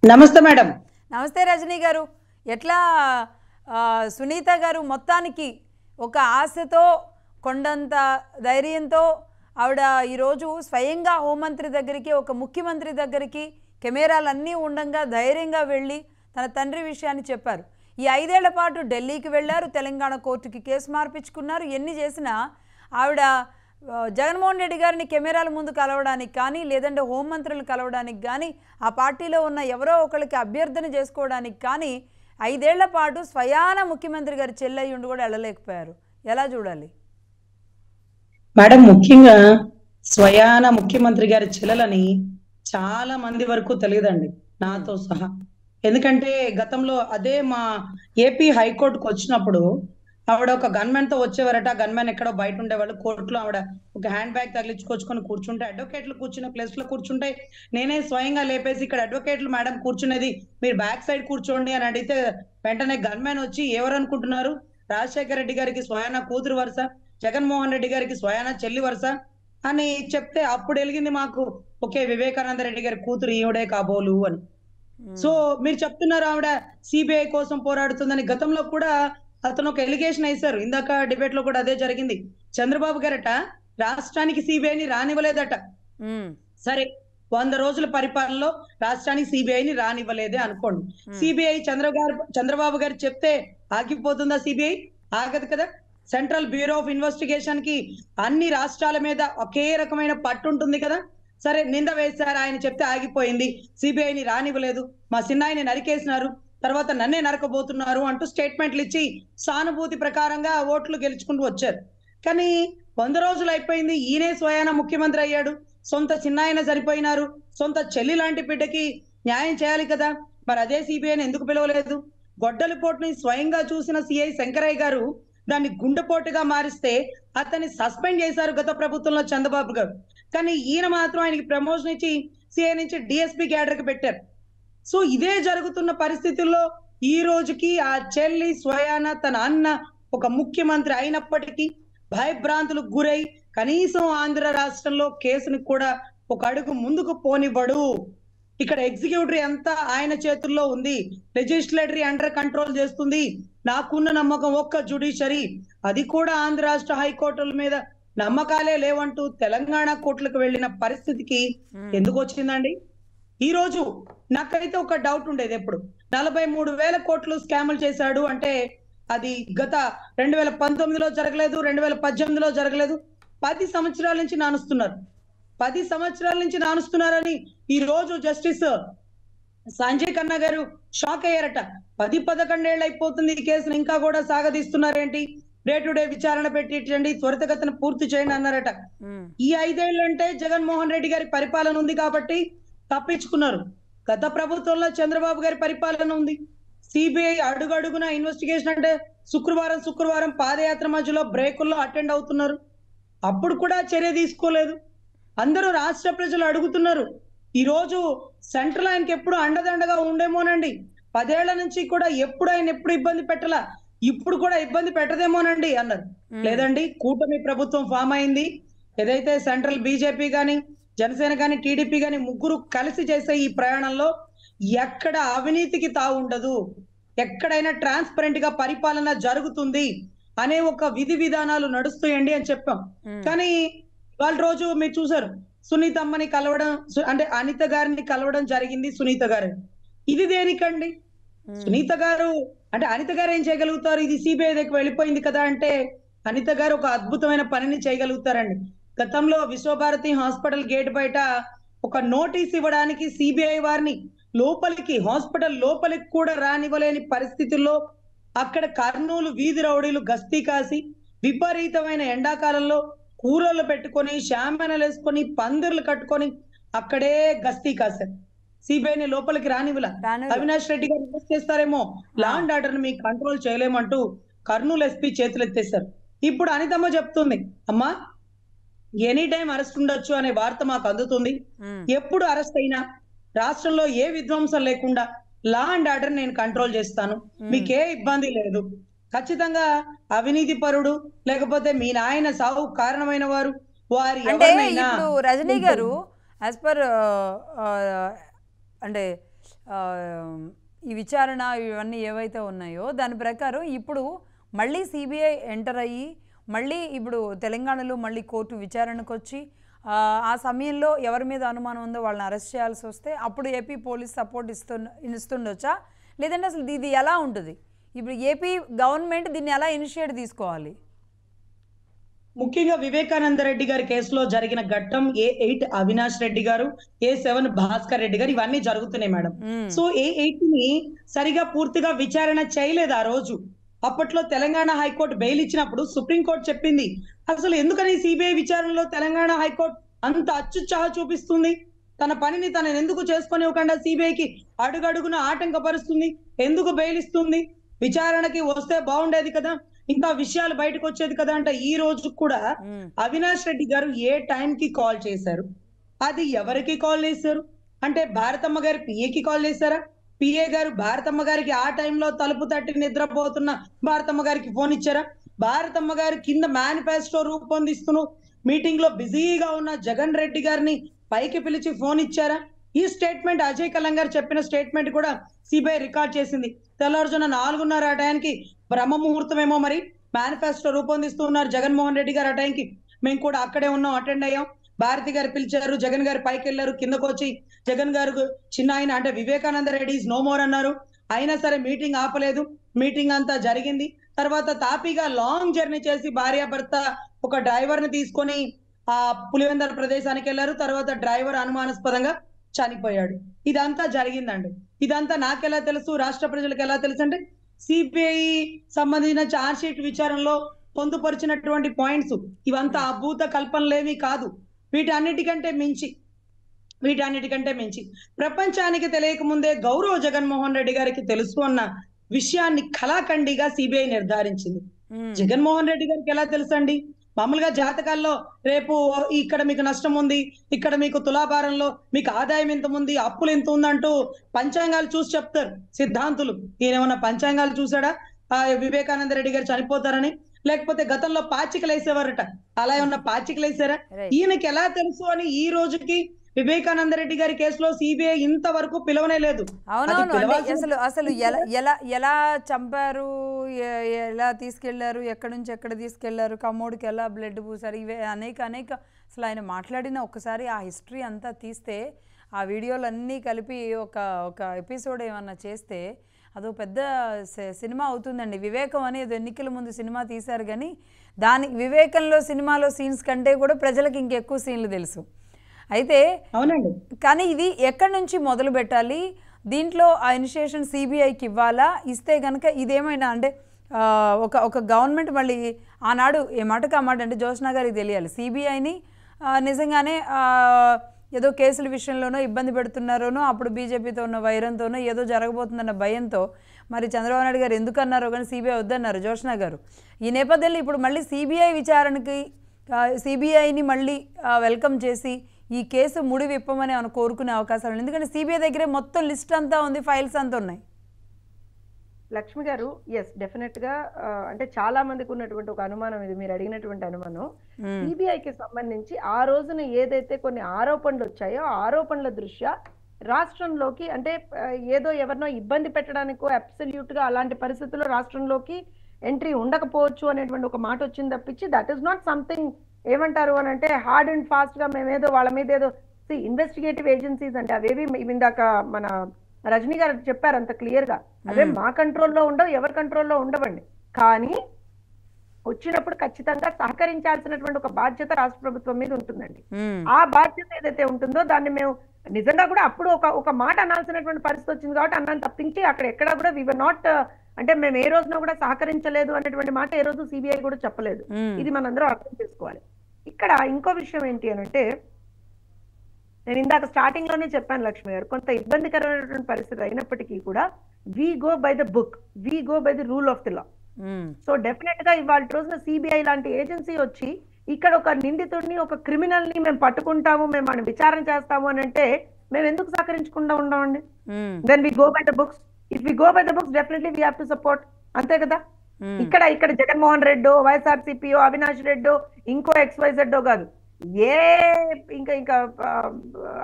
నమస్తే మేడం. నమస్తే రజనీ గారు. ఎట్లా సునీత గారు మొత్తానికి ఒక ఆశతో, కొండంత ధైర్యంతో ఆవిడ ఈరోజు స్వయంగా హోంమంత్రి దగ్గరికి, ఒక ముఖ్యమంత్రి దగ్గరికి కెమెరాలన్నీ ఉండగా ధైర్యంగా వెళ్ళి తన తండ్రి విషయాన్ని చెప్పారు. ఈ 5 ఏళ్ల పాటు ఢిల్లీకి వెళ్ళారు, తెలంగాణ కోర్టుకి కేసు మార్పించుకున్నారు. ఎన్ని చేసినా ఆవిడ జగన్మోహన్ రెడ్డి గారిని కెమెరాల ముందు కలవడానికి కానీ, లేదంటే హోంమంత్రులు కలవడానికి కానీ, ఆ పార్టీలో ఉన్న ఎవరో ఒకరికి అభ్యర్థన చేసుకోవడానికి కానీ 5 ఏళ్ల పాటు స్వయాన ముఖ్యమంత్రి గారి చెల్లయ్యుండి కూడా వెళ్ళలేకపోయారు. ఎలా చూడాలి మేడం? ముఖ్యంగా స్వయాన ముఖ్యమంత్రి గారి చెల్లెలని చాలా మంది వరకు తెలియదండి, నాతో సహా. ఎందుకంటే గతంలో అదే మా ఏపీ హైకోర్టుకు వచ్చినప్పుడు ఆవిడ ఒక గన్మెన్ తో వచ్చేవారట. గన్మెన్ ఎక్కడో బయట ఉండేవాళ్ళు. కోర్టులో ఆవిడ ఒక హ్యాండ్ బ్యాగ్ తగిలించుకొచ్చుకొని కూర్చుంటే, అడ్వకేట్లు కూర్చున్న ప్లేస్ లో కూర్చుంటాయి, నేనే స్వయంగా లేపేసి ఇక్కడ అడ్వకేట్లు మేడం కూర్చునేది, మీరు బ్యాక్ సైడ్ కూర్చోండి అని అడిగితే వెంటనే గన్మెన్ వచ్చి, ఎవరు అనుకుంటున్నారు, రాజశేఖర రెడ్డి గారికి స్వయాన కూతురు వరుస, జగన్మోహన్ రెడ్డి గారికి స్వయాన చెల్లి వరుస, అని చెప్తే అప్పుడు వెలిగింది మాకు, ఓకే వివేకానంద రెడ్డి గారి కూతురు ఈవిడే కాబోలు అని. సో మీరు చెప్తున్నారు ఆవిడ సిబిఐ కోసం పోరాడుతుందని. గతంలో కూడా అతను ఒక ఎలిగేషన్ వేశారు, ఇందాక డిబేట్ లో కూడా అదే జరిగింది. చంద్రబాబు గారట రాష్ట్రానికి సిబిఐని రానివ్వలేదట. సరే 100 రోజుల పరిపాలనలో రాష్ట్రానికి సిబిఐని రానివ్వలేదే అనుకోండి. సిబిఐ చంద్రబాబు గారు చెప్తే ఆగిపోతుందా? సిబిఐ ఆగదు కదా. సెంట్రల్ బ్యూరో ఆఫ్ ఇన్వెస్టిగేషన్ కి అన్ని రాష్ట్రాల మీద ఒకే రకమైన పట్టు ఉంటుంది కదా. సరే నింద వేశారు, ఆయన చెప్తే ఆగిపోయింది, సిబిఐని రానివ్వలేదు, మా సిన్నాయిని నరికేసినారు, తర్వాత నన్నే నరకబోతున్నారు అంటూ స్టేట్మెంట్లు ఇచ్చి సానుభూతి ప్రకారంగా ఓట్లు గెలుచుకుంటూ వచ్చారు. కానీ 100 రోజులు అయిపోయింది, ఈయనే స్వయాన ముఖ్యమంత్రి అయ్యాడు, సొంత చిన్నాయన సరిపోయినారు, సొంత చెల్లి లాంటి బిడ్డకి న్యాయం చేయాలి కదా. మరి అదే సిబిఐని ఎందుకు పిలవలేదు? గొడ్డలిపోటుని స్వయంగా చూసిన సిఐ శంకరయ్య గారు దాన్ని గుండెపోటుగా మారిస్తే అతన్ని సస్పెండ్ చేశారు గత ప్రభుత్వంలో చంద్రబాబు గారు. కానీ ఈయన మాత్రం ఆయనకి ప్రమోషన్ ఇచ్చి సిఐ నుంచి డిఎస్పీ క్యాడర్కి పెట్టారు. సో ఇదే జరుగుతున్న పరిస్థితుల్లో ఈ రోజుకి ఆ చెల్లి స్వయాన తన అన్న ఒక ముఖ్యమంత్రి అయినప్పటికీ భయభ్రాంతులకు గురై కనీసం ఆంధ్ర రాష్ట్రంలో కేసుని కూడా ఒక అడుగు ముందుకు పోనివ్వడు. ఇక్కడ ఎగ్జిక్యూటివ్ అంతా ఆయన చేతుల్లో ఉంది, లెజిస్లేటరీ అండర్ కంట్రోల్ చేస్తుంది. నాకున్న నమ్మకం ఒక్క జ్యుడిషియరీ, అది కూడా ఆంధ్ర రాష్ట్ర హైకోర్టుల మీద నమ్మకాలే లేవంటూ తెలంగాణ కోర్టులకు వెళ్ళిన పరిస్థితికి ఎందుకు వచ్చిందండి? ఈ రోజు నాకైతే ఒక డౌట్ ఉండేది, ఎప్పుడు 43,000 కోట్లు స్కాములు చేశాడు అంటే అది గత 2019లో జరగలేదు, 2018లో జరగలేదు, 10 సంవత్సరాల నుంచి నానుస్తున్నారు. 10 సంవత్సరాల నుంచి నానుస్తున్నారని ఈ రోజు జస్టిస్ సంజయ్ ఖన్నా గారు షాక్ అయ్యారట. 10-11 ఏళ్ళు అయిపోతుంది ఈ కేసును ఇంకా కూడా సాగదీస్తున్నారేంటి, డే టు డే విచారణ పెట్టించండి, త్వరితగతిన పూర్తి చేయండి అన్నారట. ఈ 5 ఏళ్ళు అంటే జగన్మోహన్ రెడ్డి గారి పరిపాలన ఉంది కాబట్టి తప్పించుకున్నారు. గత ప్రభుత్వంలో చంద్రబాబు గారి పరిపాలన ఉంది. సిబిఐ అడుగడుగున ఇన్వెస్టిగేషన్ అంటే శుక్రవారం పాదయాత్ర మధ్యలో బ్రేకుల్లో అటెండ్ అవుతున్నారు, అప్పుడు కూడా చర్య తీసుకోలేదు. అందరూ రాష్ట్ర ప్రజలు అడుగుతున్నారు, ఈ రోజు సెంట్రల్ ఆయనకి ఎప్పుడు అండదండగా ఉండేమోనండి, 10 ఏళ్ల నుంచి కూడా ఆయన ఎప్పుడు ఇబ్బంది పెట్టలా, ఇప్పుడు కూడా ఇబ్బంది పెట్టదేమోనండి అన్నారు. లేదండి, కూటమి ప్రభుత్వం ఫామ్ అయింది, ఏదైతే సెంట్రల్ బీజేపీ గాని జనసేన గాని టీడీపీ గాని ముగ్గురు కలిసి చేసే ఈ ప్రయాణంలో ఎక్కడ అవినీతికి తావు ఉండదు, ఎక్కడైనా ట్రాన్స్పరెంట్ గా పరిపాలన జరుగుతుంది అనే ఒక విధి విధానాలు నడుస్తాయండి అని చెప్పాం. కానీ వాళ్ళ రోజు మీరు చూసారు, సునీతమ్మని కలవడం, అంటే అనిత గారిని కలవడం జరిగింది. సునీత గారు ఇది దేనికండి? సునీత గారు అంటే అనిత గారు ఏం చేయగలుగుతారు? ఇది సిబిఐ దగ్గర వెళ్ళిపోయింది కదా అంటే అనిత గారు ఒక అద్భుతమైన పనిని చేయగలుగుతారండి. గతంలో విశ్వభారతి హాస్పిటల్ గేట్ బయట ఒక నోటీస్ ఇవ్వడానికి సిబిఐ వారిని లోపలికి, హాస్పిటల్ లోపలికి కూడా రానివ్వలేని పరిస్థితుల్లో అక్కడ కర్నూలు వీధి రౌడీలు గస్తీ కాసి విపరీతమైన ఎండాకాలంలో కూరలు పెట్టుకొని, షాంపెనలు వేసుకొని, పందిర్లు కట్టుకొని అక్కడే గస్తీ కాశారు. సిబిఐని లోపలికి రానివ్వల. అవినాష్ రెడ్డి గారు అరెస్ట్ చేస్తారేమో, లా అండ్ ఆర్డర్ ని మీకు కంట్రోల్ చేయలేమంటూ కర్నూలు ఎస్పీ చేతులు ఎత్తేశారు. ఇప్పుడు అనితమ్మ చెప్తుంది, అమ్మా ఎనీ టైం అరెస్ట్ ఉండొచ్చు అనే వార్త మాకు అందుతుంది, ఎప్పుడు అరెస్ట్ అయినా రాష్ట్రంలో ఏ విధ్వంసం లేకుండా లా అండ్ ఆర్డర్ నేను కంట్రోల్ చేస్తాను, మీకే ఇబ్బంది లేదు. ఖచ్చితంగా అవినీతి పరుడు లేకపోతే మీ నాయన సాగు కారణమైన వారు వారి ఎవరైనా రజనీ గారు యాజ్ పర్ అంటే ఈ విచారణ ఇవన్నీ ఏవైతే ఉన్నాయో దాని ప్రకారం ఇప్పుడు మళ్ళీ సిబిఐ ఎంటర్ అయ్యి మళ్ళీ ఇప్పుడు తెలంగాణలో మళ్ళీ కోర్టు విచారణకు వచ్చి ఆ సమయంలో ఎవరి మీద అనుమానం ఉందో వాళ్ళని అరెస్ట్ చేయాల్సి వస్తే అప్పుడు ఏపీ పోలీస్ సపోర్ట్ ఇస్తుండొచ్చా, లేదంటే అసలు ఇది ఎలా ఉంటుంది? ఇప్పుడు ఏపీ గవర్నమెంట్ దీన్ని ఎలా ఇనిషియేట్ తీసుకోవాలి? ముఖ్యంగా వివేకానంద రెడ్డి గారి కేసులో జరిగిన ఘట్టం, A8 అవినాష్ రెడ్డి గారు, A7 భాస్కర్ రెడ్డి గారు, ఇవన్నీ జరుగుతున్నాయి మేడం. సో A8 ని సరిగా పూర్తిగా విచారణ చేయలేదు ఆ రోజు. అప్పట్లో తెలంగాణ హైకోర్టు బెయిల్ ఇచ్చినప్పుడు సుప్రీంకోర్టు చెప్పింది, అసలు ఎందుకని సిబిఐ విచారణలో తెలంగాణ హైకోర్టు అంత అచ్చుచాహ చూపిస్తుంది, తన పనిని తనని ఎందుకు చేసుకొనివ్వకుండా సిబిఐకి అడుగడుగున ఆటంకపరుస్తుంది, ఎందుకు బెయిల్ ఇస్తుంది, విచారణకి వస్తే బాగుండేది కదా, ఇంకా విషయాలు బయటకు వచ్చేది కదా అంటే ఈ రోజు కూడా అవినాష్ రెడ్డి గారు ఏ టైంకి కాల్ చేశారు, అది ఎవరికి కాల్ చేశారు అంటే భారతమ్మ గారి పిఏకి కాల్ చేశారా, పిఏ గారు భారతమ్మ గారికి ఆ టైంలో తలుపు తట్టి నిద్రపోతున్న భారతమ్మ గారికి ఫోన్ ఇచ్చారా, భారతమ్మ గారు కింద మేనిఫెస్టో రూపొందిస్తూ మీటింగ్ లో బిజీగా ఉన్న జగన్ రెడ్డి గారిని పైకి పిలిచి ఫోన్ ఇచ్చారా? ఈ స్టేట్మెంట్ అజయ్ కల్లం గారు చెప్పిన స్టేట్మెంట్ కూడా సిబిఐ రికార్డ్ చేసింది. తెల్లవారుజామున 4:30 ఆ టైంకి బ్రహ్మ ముహూర్తం ఏమో మరి మేనిఫెస్టో రూపొందిస్తూ ఉన్నారు జగన్మోహన్ రెడ్డి గారు. ఆ టైంకి మేము కూడా అక్కడే ఉన్నాం, అటెండ్ అయ్యాం. భారతి గారు పిలిచారు, జగన్ గారు పైకి వెళ్ళారు. కిందకు వచ్చి జగన్ గారు చిన్న ఆయన అంటే Vivekananda Reddy is no more అన్నారు. అయినా సరే మీటింగ్ ఆపలేదు, మీటింగ్ అంతా జరిగింది. తర్వాత తాపీగా లాంగ్ జర్నీ చేసి భార్యాభర్త ఒక డ్రైవర్ ని తీసుకొని ఆ పులివెందల ప్రదేశానికి వెళ్ళారు. తర్వాత డ్రైవర్ అనుమానాస్పదంగా చనిపోయాడు. ఇదంతా జరిగిందండి. ఇదంతా నాకెలా తెలుసు, రాష్ట్ర ప్రజలకు ఎలా తెలుసు అంటే సిబిఐ సంబంధించిన ఛార్జ్ షీట్ విచారణలో పొందుపరిచినటువంటి పాయింట్స్. ఇవంతా అభూత కల్పనలేవి కాదు. వీటన్నిటికంటే మించి ప్రపంచానికి తెలియక ముందే గౌరవ జగన్మోహన్ రెడ్డి గారికి తెలుసు అన్న విషయాన్ని కళాఖండిగా సిబిఐ నిర్ధారించింది. జగన్మోహన్ రెడ్డి గారికి ఎలా తెలుసండి? మామూలుగా జాతకాల్లో రేపు ఇక్కడ మీకు నష్టం ఉంది, ఇక్కడ మీకు తులాభారంలో మీకు ఆదాయం ఎంత ఉంది, అప్పులు ఎంత ఉందంటూ పంచాంగాలు చూసి చెప్తారు సిద్ధాంతులు. ఈయన ఏమన్నా పంచాంగాలు చూసాడా వివేకానంద రెడ్డి గారు చనిపోతారని? లేకపోతే గతంలో పాచికలు వేసేవారట, అలా ఏమన్నా పాచికలు వేసారా? ఈయనకి ఎలా తెలుసు అని ఈ రోజుకి వివేకానంద రెడ్డి గారి కేసులో సిబిఐ ఇంతవరకు పిలవనే లేదు. అవునవును. అసలు ఎలా చంపారు, ఎలా తీసుకెళ్లారు, ఎక్కడి నుంచి ఎక్కడ తీసుకెళ్లారు, కమ్మోడికి ఎలా బ్లడ్ పూసారు, ఇవే అనేక అసలు ఆయన మాట్లాడిన ఒక్కసారి ఆ హిస్టరీ అంతా తీస్తే, ఆ వీడియోలన్నీ కలిపి ఒక ఎపిసోడ్ ఏమన్నా చేస్తే అదో పెద్ద సినిమా అవుతుందండి. వివేకం అనేది ఎన్నికల ముందు సినిమా తీశారు, కానీ వివేకంలో సినిమాలో సీన్స్ కంటే కూడా ప్రజలకు ఇంకెక్కువ సీన్లు తెలుసు. అయితే అవునండి, కానీ ఇది ఎక్కడి నుంచి మొదలు పెట్టాలి? దీంట్లో ఆ ఇనిషియేషన్ సిబిఐకి ఇవ్వాలా? ఇస్తే కనుక ఇదేమైనా అంటే ఒక గవర్నమెంట్ మళ్ళీ ఆనాడు ఏ మాటకు ఆ మాట అంటే జ్యోత్స్నా గారికి తెలియాలి, సిబిఐని నిజంగానే ఏదో కేసుల విషయంలోనో ఇబ్బంది పెడుతున్నారోనో, అప్పుడు బీజేపీతో ఉన్న వైరంతోనో ఏదో జరగబోతుందన్న భయంతో మరి చంద్రబాబు నాయుడు గారు ఎందుకన్నారో కానీ సిబిఐ వద్దన్నారు జ్యోత్స్నా గారు. ఈ నేపథ్యంలో ఇప్పుడు మళ్ళీ సిబిఐ విచారణకి సిబిఐని మళ్ళీ వెల్కమ్ చేసి ఈ కేసు ముడి విప్పమని మనం కోరుకునే అవకాశాలు, ఎందుకంటే సిబిఐ దగ్గరే మొత్తం లిస్ట్ అంతా ఉంది, ఫైల్స్ అంతా ఉన్నాయి. లక్ష్మి గారు, ఎస్ డెఫినెట్ గా అంటే చాలా మందికి ఉన్నటువంటి ఒక అనుమానం, ఇది మీరు అడిగినటువంటి అనుమానం. సిబిఐకి సంబంధించి ఆ రోజున ఏదైతే కొన్ని ఆరోపణలు వచ్చాయో ఆరోపణల దృష్ట్యా రాష్ట్రంలోకి అంటే ఏదో ఎవరినో ఇబ్బంది పెట్టడానికో అబ్సల్యూట్ గా అలాంటి పరిస్థితుల్లో రాష్ట్రంలోకి ఎంట్రీ ఉండకపోవచ్చు అనేటువంటి ఒక మాట వచ్చింది తప్పించి దట్ ఈస్ నాట్ సంథింగ్ ఏమంటారు అని అంటే హార్డ్ అండ్ ఫాస్ట్ గా మేమేదో వాళ్ళ మీద ఏదో ఇన్వెస్టిగేటివ్ ఏజెన్సీస్ అంటే అవేవి ఇందాక మన రజనీ గారు చెప్పారు అంత క్లియర్ గా, అవే మా కంట్రోల్లో ఉండవు, ఎవరి కంట్రోల్లో ఉండవండి. కానీ వచ్చినప్పుడు ఖచ్చితంగా సహకరించాల్సినటువంటి ఒక బాధ్యత రాష్ట్ర ప్రభుత్వం మీద ఉంటుందండి. ఆ బాధ్యత ఏదైతే ఉంటుందో దాన్ని మేము నిజంగా కూడా అప్పుడు ఒక మాట అనాల్సినటువంటి పరిస్థితి వచ్చింది కాబట్టి అన్నాను తప్పించి అక్కడ ఎక్కడా కూడా వి వర్ నాట్ అంటే మేము ఏ రోజున కూడా సహకరించలేదు అనేటువంటి మాట ఏ రోజు సిబిఐ కూడా చెప్పలేదు. ఇది మనందరం అర్థం చేసుకోవాలి. ఇక్కడ ఇంకో విషయం ఏంటి అని అంటే, నేను ఇందాక స్టార్టింగ్ లోనే చెప్పాను లక్ష్మి గారు, కొంత ఇబ్బందికరమైనటువంటి పరిస్థితి అయినప్పటికీ కూడా we go by the book, we go by the rule of the law. So definite గా ఇవాళ రోజున సిబిఐ లాంటి ఏజెన్సీ వచ్చి ఇక్కడ ఒక నిందితుడిని ఒక క్రిమినల్ ని మేము పట్టుకుంటాము, మేము మనం విచారణ చేస్తాము అని అంటే మేము ఎందుకు సహకరించకుండా ఉండమండి? Then we go by the books. If we go by the books definitely we have to support, అంతే కదా. ఇక్కడ జగన్మోహన్ రెడ్డో వైఎస్ఆర్సీపీఓ అవినాష్ రెడ్డో ఇంకో XYZ కాదు, ఇంకా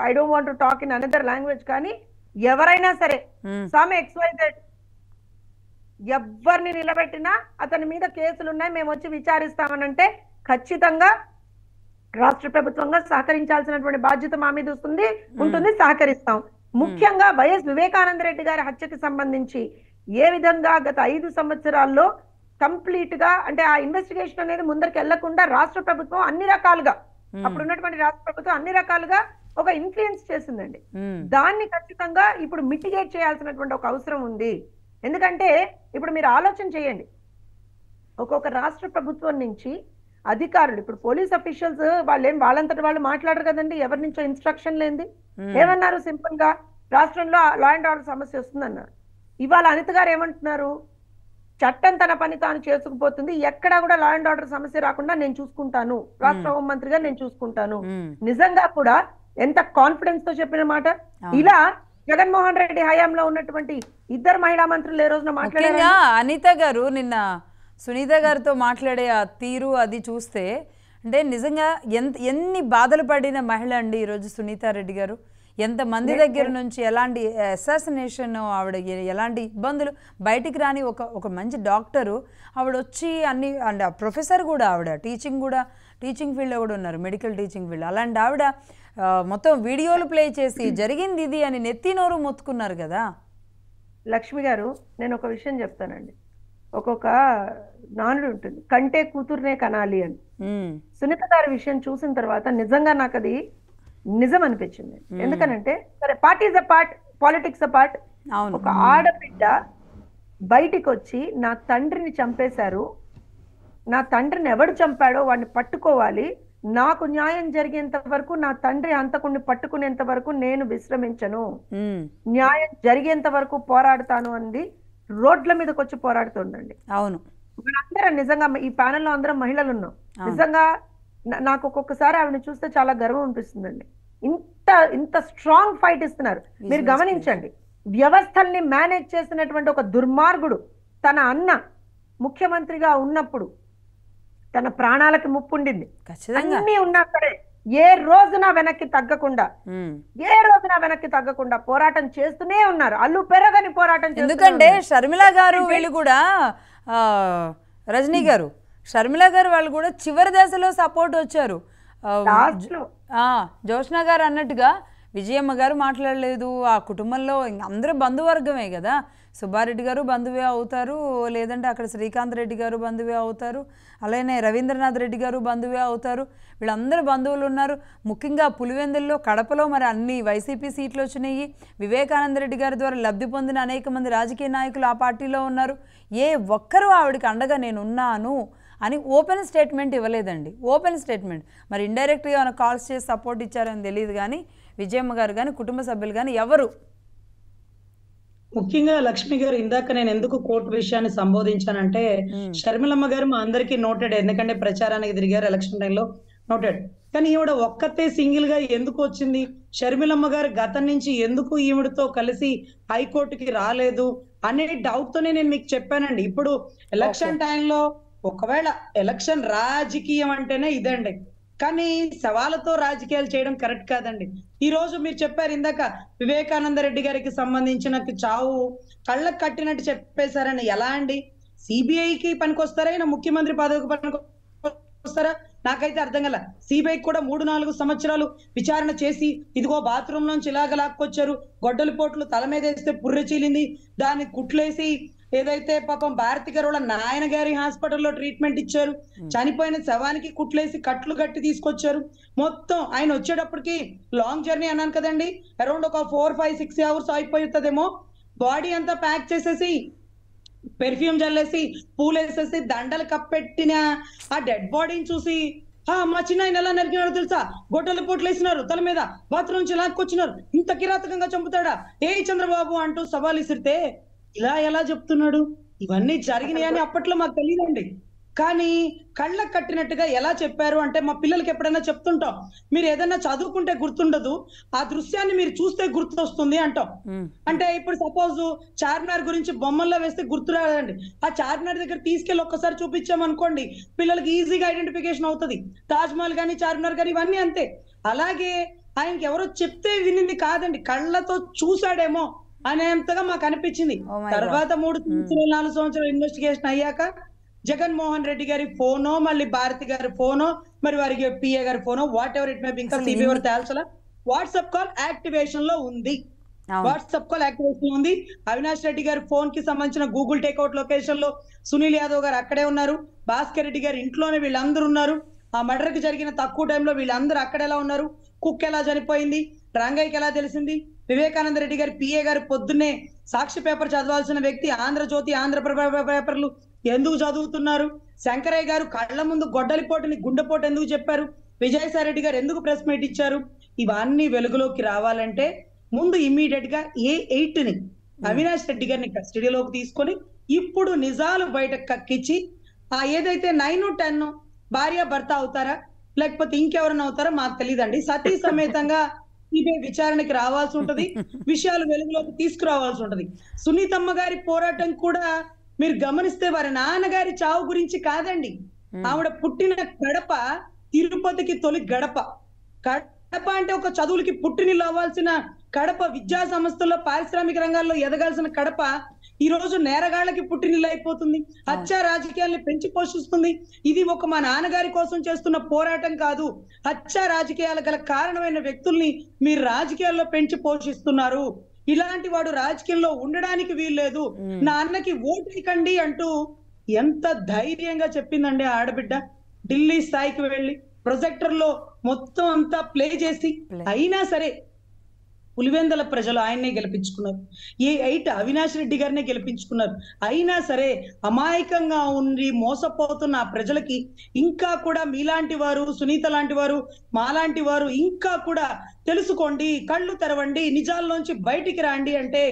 I don't want to talk in another language, కానీ ఎవరైనా సరే సమ్ XYZ ఎవరిని నిలబెట్టినా అతని మీద కేసులు ఉన్నాయి, మేము వచ్చి విచారిస్తామనంటే ఖచ్చితంగా రాష్ట్ర ప్రభుత్వంగా సహకరించాల్సినటువంటి బాధ్యత మా మీద ఉంటుంది, సహకరిస్తాం. ముఖ్యంగా వైఎస్ వివేకానంద రెడ్డి గారి హత్యకి సంబంధించి ఏ విధంగా గత 5 సంవత్సరాల్లో కంప్లీట్ గా అంటే ఆ ఇన్వెస్టిగేషన్ అనేది ముందరికి వెళ్లకుండా రాష్ట్ర ప్రభుత్వం అన్ని రకాలుగా అప్పుడు ఉన్నటువంటి రాష్ట్ర ప్రభుత్వం అన్ని రకాలుగా ఒక ఇన్ఫ్లుయెన్స్ చేసిందండి. దాన్ని ఖచ్చితంగా ఇప్పుడు మిటిగేట్ చేయాల్సినటువంటి ఒక అవసరం ఉంది. ఎందుకంటే ఇప్పుడు మీరు ఆలోచన చేయండి, ఒక్కొక్క రాష్ట్ర ప్రభుత్వం నుంచి అధికారులు ఇప్పుడు పోలీస్ అఫీషియల్స్ వాళ్ళంతటి వాళ్ళు మాట్లాడరు కదండి, ఎవరి నుంచో ఇన్స్ట్రక్షన్ లేనిది. ఏమన్నారు? సింపుల్ గా రాష్ట్రంలో లా అండ్ ఆర్డర్ సమస్య వస్తుందన్నారు. ఇవాళ అనిత గారు ఏమంటున్నారు? చట్టం తన పని తాను చేసుకుపోతుంది, ఎక్కడా కూడా లా అండ్ ఆర్డర్ సమస్య రాకుండా నేను చూసుకుంటాను, రాష్ట్ర హోంమంత్రిగా నేను చూసుకుంటాను. నిజంగా కూడా ఎంత కాన్ఫిడెన్స్ తో చెప్పిన మాట. ఇలా జగన్మోహన్ రెడ్డి హయాంలో ఉన్నటువంటి 2 మహిళా మంత్రులు ఏ రోజున మాట్లాడారు? అనిత గారు నిన్న సునీత గారితో మాట్లాడే ఆ తీరు అది చూస్తే అంటే నిజంగా ఎన్ని బాధలు పడిన మహిళ అండి ఈరోజు సునీతారెడ్డి గారు. ఎంతమంది దగ్గర నుంచి ఎలాంటి అసాసినేషన్, ఆవిడ ఎలాంటి ఇబ్బందులు, బయటికి రాని ఒక మంచి డాక్టరు ఆవిడ వచ్చి అన్ని అంటే ప్రొఫెసర్ కూడా, ఆవిడ టీచింగ్ ఫీల్డ్లో కూడా ఉన్నారు, మెడికల్ టీచింగ్ ఫీల్డ్. అలాంటి ఆవిడ మొత్తం వీడియోలు ప్లే చేసి జరిగింది ఇది అని నెత్తి నోరు మొత్తుకున్నారు కదా. లక్ష్మి గారు, నేను ఒక విషయం చెప్తానండి. ఒక్కొక్క నానుడు ఉంటుంది, కంటే కూతుర్నే కనాలి అని. సునీత గారి విషయం చూసిన తర్వాత నిజంగా నాకు అది నిజం అనిపించింది. ఎందుకనంటే సరే, party is a part, politics a part. ఒక ఆడబిడ్డ బయటికి వచ్చి నా తండ్రిని చంపేశారు, నా తండ్రిని ఎవడు చంపాడో వాడిని పట్టుకోవాలి, నాకు న్యాయం జరిగేంత వరకు, నా తండ్రి హంతకుడిని పట్టుకునేంత వరకు నేను విశ్రమించను, న్యాయం జరిగేంత వరకు పోరాడుతాను అంది. రోడ్ల మీదకి వచ్చి పోరాడుతుండండి. అవును, మనందరం నిజంగా ఈ ప్యానెల్లో అందరం మహిళలు ఉన్నాం. నిజంగా నాకు ఒక్కొక్కసారి ఆవిడని చూస్తే చాలా గర్వం అనిపిస్తుందండి. ఇంత స్ట్రాంగ్ ఫైట్ ఇస్తున్నారు. మీరు గమనించండి, వ్యవస్థల్ని మేనేజ్ చేసినటువంటి ఒక దుర్మార్గుడు తన అన్న ముఖ్యమంత్రిగా ఉన్నప్పుడు తన ప్రాణాలకి ముప్పుండింది, అన్ని ఉన్నా సరే ఏ రోజున వెనక్కి తగ్గకుండా పోరాటం చేస్తూనే ఉన్నారు. అల్లు పెరగని పోరాటం. ఎందుకంటే షర్మిల గారు వీళ్ళు కూడా, రజనీ గారు, షర్మిల గారు వాళ్ళు కూడా చివరి దశలో సపోర్ట్ వచ్చారు. జోష్నా గారు అన్నట్టుగా విజయమ్మ గారు మాట్లాడలేదు. ఆ కుటుంబంలో అందరూ బంధువర్గమే కదా. సుబ్బారెడ్డి గారు బంధువే అవుతారు, లేదంటే అక్కడ శ్రీకాంత్ రెడ్డి గారు బంధువే అవుతారు, అలానే రవీంద్రనాథ్ రెడ్డి గారు బంధువే అవుతారు. వీళ్ళందరూ బంధువులు ఉన్నారు. ముఖ్యంగా పులివెందుల్లో, కడపలో మరి అన్ని వైసీపీ సీట్లు వచ్చినాయి. వివేకానంద రెడ్డి గారి ద్వారా లబ్ధి పొందిన అనేక మంది రాజకీయ నాయకులు ఆ పార్టీలో ఉన్నారు. ఏ ఒక్కరూ ఆవిడకి అండగా నేనున్నాను అని ఓపెన్ స్టేట్మెంట్ ఇవ్వలేదండి. Open statement. మరి ఇండైరెక్ట్గా ఏమైనా కాల్స్ చేసి సపోర్ట్ ఇచ్చారని తెలియదు కానీ విజయమ్మ గారు కానీ కుటుంబ సభ్యులు కానీ ఎవరు. ముఖ్యంగా లక్ష్మి గారు, ఇందాక నేను ఎందుకు కోర్టు విషయాన్ని సంబోధించానంటే, షర్మిలమ్మ గారు మా అందరికీ నోటెడ్, ఎందుకంటే ప్రచారానికి తిరిగారు ఎలక్షన్ టైంలో, నోటెడ్. కానీ ఈవిడ ఒక్కతే సింగిల్ గా ఎందుకు వచ్చింది? షర్మిలమ్మ గారు గతం నుంచి ఎందుకు ఈవిడతో కలిసి హైకోర్టుకి రాలేదు అనే డౌట్ తోనే నేను మీకు చెప్పానండి. ఇప్పుడు ఎలక్షన్ టైంలో ఒకవేళ ఎలక్షన్ రాజకీయం అంటేనే ఇదండి, కానీ సవాళ్ళతో రాజకీయాలు చేయడం కరెక్ట్ కాదండి. ఈ రోజు మీరు చెప్పారు ఇందాక, వివేకానంద రెడ్డి గారికి సంబంధించిన చావు కళ్ళకు కట్టినట్టు చెప్పేశారని. ఎలా అండి? సిబిఐకి పనికొస్తారా, ఈయన ముఖ్యమంత్రి పదవికి పనికొస్తారా? నాకైతే అర్థం కల. సిబిఐకి కూడా 3-4 సంవత్సరాలు విచారణ చేసి, ఇదిగో బాత్రూమ్ నుంచి ఇలాగ లాక్కొచ్చారు, గొడ్డలి పోట్లు తల మీద వేస్తే పుర్రె చీలింది, దాన్ని కుట్లేసి ఏదైతే పాపం భారతి గారు వాళ్ళ నాయన గారి హాస్పిటల్లో ట్రీట్మెంట్ ఇచ్చారు, చనిపోయిన శవానికి కుట్లేసి కట్లు కట్టి తీసుకొచ్చారు. మొత్తం ఆయన వచ్చేటప్పటికి లాంగ్ జర్నీ అన్నాను కదండి, అరౌండ్ ఒక 4-5-6 అవర్స్ అయిపోతుందేమో. బాడీ అంతా ప్యాక్ చేసేసి, పెర్ఫ్యూమ్ చల్లేసి, పూలేసేసి, దండలు కప్పెట్టిన ఆ డెడ్ బాడీని చూసి, మా చిన్న ఆయన ఎలా నరికినారో తెలుసా, గొడ్డలు పోట్లు వేసినారు తల మీద, బాత్రూమ్ నుంచి లాక్కొచ్చినారు, ఇంత కిరాతకంగా చంపుతాడా ఏ చంద్రబాబు అంటూ సవాల్ ఇసిరితే ఇలా ఎలా చెప్తున్నాడు? ఇవన్నీ జరిగినాయని అప్పట్లో మాకు తెలియదండి. కానీ కళ్ళకు కట్టినట్టుగా ఎలా చెప్పారు అంటే, మా పిల్లలకి ఎప్పుడైనా చెప్తుంటాం, మీరు ఏదైనా చదువుకుంటే గుర్తుండదు, ఆ దృశ్యాన్ని మీరు చూస్తే గుర్తొస్తుంది అంటాం. అంటే ఇప్పుడు సపోజ్ చార్మినార్ గురించి బొమ్మల్లో వేస్తే గుర్తు రాదండి, ఆ చార్మినార్ దగ్గర తీసుకెళ్ళి ఒక్కసారి చూపించామనుకోండి, పిల్లలకి ఈజీగా ఐడెంటిఫికేషన్ అవుతుంది. తాజ్ మహల్ కానీ చార్మినార్ కానీ ఇవన్నీ అంతే. అలాగే ఆయనకి ఎవరో చెప్తే వినింది కాదండి, కళ్ళతో చూసాడేమో అనేంతగా మాకు అనిపించింది. తర్వాత 3-4 సంవత్సరాలు ఇన్వెస్టిగేషన్ అయ్యాక జగన్మోహన్ రెడ్డి గారి ఫోనో, మళ్ళీ భారతి గారి ఫోనో, మరి వారికి పిఏ గారి ఫోనో, whatever it may be, ఇంకా సిబిఐ వారు తేల్చలా, వాట్సాప్ కాల్ యాక్టివేషన్ లో ఉంది. అవినాష్ రెడ్డి గారి ఫోన్ కి సంబంధించిన గూగుల్ టేక్అవుట్ లొకేషన్ లో సునీల్ యాదవ్ గారు అక్కడే ఉన్నారు, భాస్కర్ రెడ్డి గారి ఇంట్లోనే వీళ్ళందరూ ఉన్నారు. ఆ మర్డర్ కి జరిగిన తక్కువ టైంలో వీళ్ళందరూ అక్కడ ఎలా ఉన్నారు, కుక్ ఎలా చనిపోయింది, రంగయ్యకి ఎలా తెలిసింది, వివేకానంద రెడ్డి గారి పిఏ గారు పొద్దున్నే సాక్షి పేపర్ చదవాల్సిన వ్యక్తి ఆంధ్రజ్యోతి, ఆంధ్రప్రభ పేపర్లు ఎందుకు చదువుతున్నారు, శంకరయ్య గారు కళ్ళ ముందు గొడ్డలిపోటుని గుండెపోటు ఎందుకు చెప్పారు, విజయసాయి రెడ్డి గారు ఎందుకు ప్రెస్ మీట్ ఇచ్చారు, ఇవన్నీ వెలుగులోకి రావాలంటే ముందు ఇమ్మీడియట్ గా A8ని అవినాష్ రెడ్డి గారిని కస్టడీలోకి తీసుకొని ఇప్పుడు నిజాలు బయటకు కక్కించి, ఆ ఏదైతే 9-10 భార్య భర్త అవుతారా లేకపోతే ఇంకెవరైనా అవుతారో మాకు తెలియదండి, సతీ సమేతంగా ఇదే విచారణకి రావాల్సి ఉంటది, విషయాలు వెలుగులోకి తీసుకురావాల్సి ఉంటది. సునీతమ్మ గారి పోరాటం కూడా మీరు గమనిస్తే వారి నాన్నగారి చావు గురించి కాదండి, ఆవిడ పుట్టిన కడప తిరుపతికి తొలి గడప. కడప అంటే ఒక చదువులకి పుట్టినిల్లు అవ్వాల్సిన కడప, విద్యా సంస్థల్లో పారిశ్రామిక రంగాల్లో ఎదగాల్సిన కడప ఈ రోజు నేరగాళ్ళకి పుట్టినిల్లు అయిపోతుంది. హత్య రాజకీయాల్ని పెంచి పోషిస్తుంది. ఇది ఒక మా నాన్నగారి కోసం చేస్తున్న పోరాటం కాదు. హత్య రాజకీయాల గల కారణమైన వ్యక్తుల్ని మీరు రాజకీయాల్లో పెంచి పోషిస్తున్నారు. ఇలాంటి వాడు రాజకీయంలో ఉండడానికి వీల్లేదు. నా అన్నకి ఓటు ఇవ్వండి అంటూ ఎంత ధైర్యంగా చెప్పిందండి ఆడబిడ్డ. ఢిల్లీ స్థాయికి వెళ్ళి ప్రొజెక్టర్ లో మొత్తం అంతా ప్లే చేసి, అయినా సరే పులివెందుల ప్రజలు ఆయన్నే గెలిపించుకున్నారు. అవినాష్ రెడ్డి గారినే గెలిపించుకున్నారు. అయినా సరే అమాయకంగా ఉండి మోసపోతున్న ఆ ప్రజలకి ఇంకా కూడా మీలాంటి వారు, సునీత లాంటి వారు, మాలాంటి వారు ఇంకా కూడా తెలుసుకోండి, కళ్ళు తెరవండి, నిజాల్లోంచి బయటికి రాండి అంటే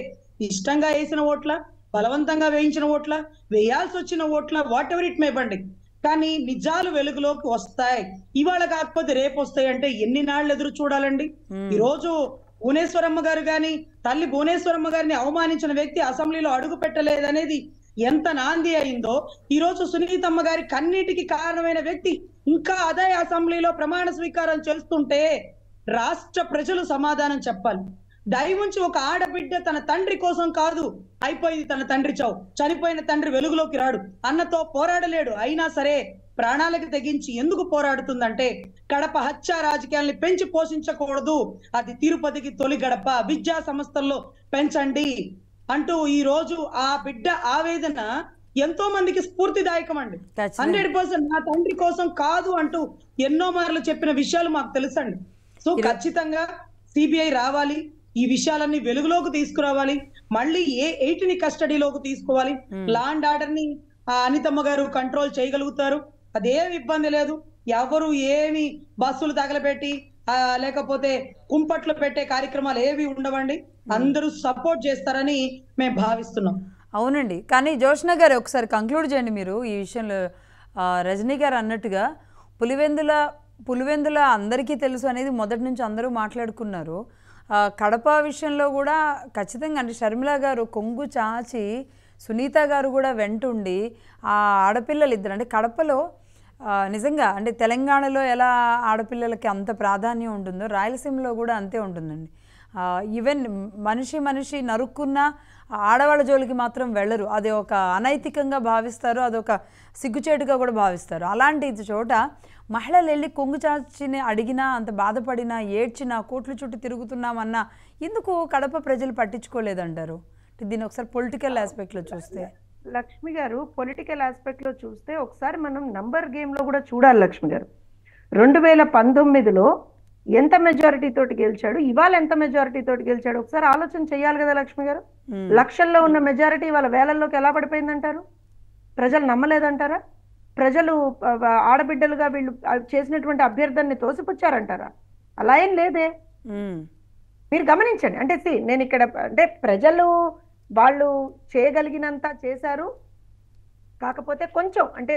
ఇష్టంగా వేసిన ఓట్ల, బలవంతంగా వేయించిన ఓట్ల, వేయాల్సి వచ్చిన ఓట్ల, వాట్ ఎవర్ ఇట్ మే బండి, కానీ నిజాలు వెలుగులోకి వస్తాయి. ఇవాళ కాకపోతే రేపు వస్తాయి అంటే ఎన్ని నాళ్ళు ఎదురు చూడాలండి? ఈ రోజు భువనేశ్వరమ్మ గారు గాని, తల్లి భువనేశ్వరమ్మ గారిని అవమానించిన వ్యక్తి అసెంబ్లీలో అడుగు పెట్టలేదనేది ఎంత నాంది అయిందో, ఈ రోజు సునీతమ్మ గారి కన్నీటికి కారణమైన వ్యక్తి ఇంకా అదే అసెంబ్లీలో ప్రమాణ స్వీకారం చేస్తుంటే రాష్ట్ర ప్రజలు సమాధానం చెప్పాలి. దయవుంచి ఒక ఆడబిడ్డ తన తండ్రి కోసం కాదు, అయిపోయింది తన తండ్రి చావు, చనిపోయిన తండ్రి వెలుగులోకి రాడు, అన్నతో పోరాడలేడు, అయినా సరే ప్రాణాలకు తెగించి ఎందుకు పోరాడుతుందంటే కడప హత్య రాజకీయాల్ని పెంచి పోషించకూడదు, అది తిరుపతికి తొలి గడప, విద్యా సంస్థల్లో పెంచండి అంటూ ఈ రోజు ఆ బిడ్డ ఆవేదన ఎంతో మందికి స్ఫూర్తిదాయకం అండి. 100% నా తండ్రి కోసం కాదు అంటూ ఎన్నో మార్లు చెప్పిన విషయాలు మాకు తెలుసండి. సో ఖచ్చితంగా సిబిఐ రావాలి, ఈ విషయాలన్నీ వెలుగులోకి తీసుకురావాలి, మళ్ళీ ఏ8ని కస్టడీలోకి తీసుకోవాలి, లా అండ్ ఆర్డర్ ని అనితమ్మ గారు కంట్రోల్ చేయగలుగుతారు, అదేమి ఇబ్బంది లేదు. ఎవరు ఏమి బస్సులు తగలబెట్టి లేకపోతే కుంపట్లు పెట్టే కార్యక్రమాలు ఏవి ఉండవండి. అందరూ సపోర్ట్ చేస్తారని మేము భావిస్తున్నాం. అవునండి. కానీ జోష్న గారు ఒకసారి కంక్లూడ్ చేయండి మీరు ఈ విషయంలో. రజనీ గారు అన్నట్టుగా పులివెందుల అందరికీ తెలుసు అనేది మొదటి నుంచి అందరూ మాట్లాడుకున్నారు. కడప విషయంలో కూడా ఖచ్చితంగా అంటే షర్మిల గారు కొంగు చాచి సునీత గారు కూడా వెంటుండి ఆ ఆడపిల్లలు ఇద్దరు అంటే కడపలో నిజంగా అంటే తెలంగాణలో ఎలా ఆడపిల్లలకి అంత ప్రాధాన్యం ఉంటుందో రాయలసీమలో కూడా అంతే ఉంటుందండి. ఈవెన్ మనిషి నరుక్కున్న ఆడవాళ్ళ జోలికి మాత్రం వెళ్ళరు, అది ఒక అనైతికంగా భావిస్తారు, అదొక సిగ్గుచేటుగా కూడా భావిస్తారు. అలాంటి చోట మహిళలు వెళ్ళి కొంగు చాచిని అడిగినా, అంత బాధపడినా, ఏడ్చినా, కోట్ల చుట్టూ తిరుగుతున్నామన్నా ఎందుకు కడప ప్రజలు పట్టించుకోలేదంటారు? దీన్ని ఒకసారి పొలిటికల్ ఆస్పెక్ట్లో చూస్తే. లక్ష్మి గారు, పొలిటికల్ ఆస్పెక్ట్లో చూస్తే ఒకసారి మనం నంబర్ గేమ్లో కూడా చూడాలి. లక్ష్మి గారు 2019లో ఎంత మెజారిటీ తోటి గెలిచాడు, ఇవాళ ఎంత మెజారిటీ తోటి గెలిచాడు ఒకసారి ఆలోచన చేయాలి కదా లక్ష్మి గారు. లక్షల్లో ఉన్న మెజారిటీ వాళ్ళ వేలల్లోకి ఎలా పడిపోయిందంటారు? ప్రజలు నమ్మలేదంటారా? ప్రజలు ఆడబిడ్డలుగా వీళ్ళు చేసినటువంటి అభ్యర్థనని తోసిపుచ్చారంటారా? అలా ఏం లేదే. మీరు గమనించండి. అంటే నేను ఇక్కడ అంటే ప్రజలు వాళ్ళు చేయగలిగినంత చేశారు, కాకపోతే కొంచెం అంటే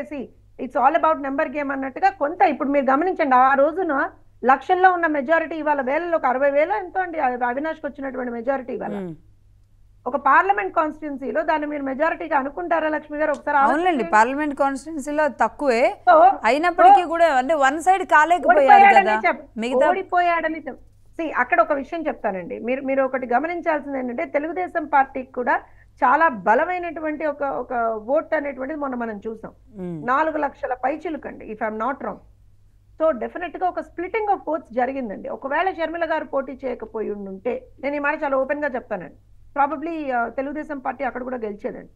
it's all about number game అన్నట్టుగా కొంత ఇప్పుడు మీరు గమనించండి. ఆ రోజున లక్షల్లో ఉన్న మెజారిటీ ఇవాళ వేలలో 60,000 ఎంతో అండి అవినాష్కి వచ్చినటువంటి మెజారిటీ. ఇవాళ ఒక పార్లమెంట్ కాన్స్టిట్యున్సీలో దాన్ని మీరు మెజారిటీగా అనుకుంటారా లక్ష్మి గారు? ఒకసారి అవునండి, పార్లమెంట్ కాన్స్టిట్యున్సీలో తక్కువే అయినప్పటికీ కూడా అంటే వన్ సైడ్ కాలేకపోయారు కదా, మిగతా ఓడిపోయాడని అక్కడ ఒక విషయం చెప్తానండి. మీరు ఒకటి గమనించాల్సింది ఏంటంటే తెలుగుదేశం పార్టీకి కూడా చాలా బలమైనటువంటి ఒక ఓట్ అనేటువంటిది మొన్న మనం చూసాం. 4 లక్షల పైచిలుకండి, if I'm not wrong. So definite గా ఒక స్ప్లిటింగ్ ఆఫ్ ఓట్స్ జరిగిందండి. ఒకవేళ షర్మిల గారు పోటీ చేయకపోయి ఉంటే, నేను ఈ మాట చాలా ఓపెన్ గా చెప్తానండి, ప్రాబబ్లీ తెలుగుదేశం పార్టీ అక్కడ కూడా గెలిచేదండి.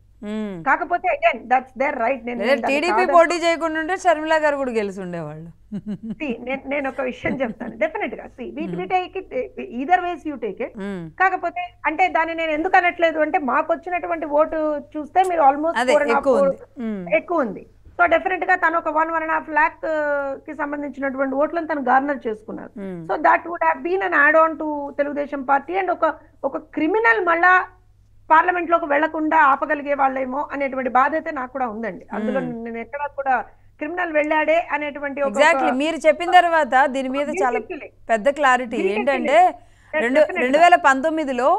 కాకపోతే again that's there right. TDP పోటీ చేయకుండా ఉంటే షర్మిల గారు కూడా గెలిచి ఉండేవాళ్ళు. నేను ఒక విషయం చెప్తాను, డెఫినెట్ గా we take it either ways you take it. కాకపోతే అంటే దాన్ని నేను ఎందుకు అనట్లేదు అంటే మాకు వచ్చినటువంటి ఓటు చూస్తే మీరు ఆల్మోస్ట్ ఎక్కువ ఉంది. సో డెఫినెట్ గా తను ఒక 1.5 lakh కి సంబంధించినటువంటి ఓట్లను తను గార్నర్ చేసుకున్నారు. So that would have been an add on to Telugu Desam party. And ఒక క్రిమినల్ మళ్ళా పార్లమెంట్ లోకి వెళ్లకుండా ఆపగలిగే వాళ్ళేమో అనేటువంటి బాధ అయితే నాకు కూడా ఉందండి. అందులో నేను ఎక్కడా కూడా క్రిమినల్ వెళ్ళాడే అనేటువంటి ఎగ్జాక్ట్లీ మీరు చెప్పిన తర్వాత దీని మీద చాలా పెద్ద క్లారిటీ ఏంటంటే 2019లో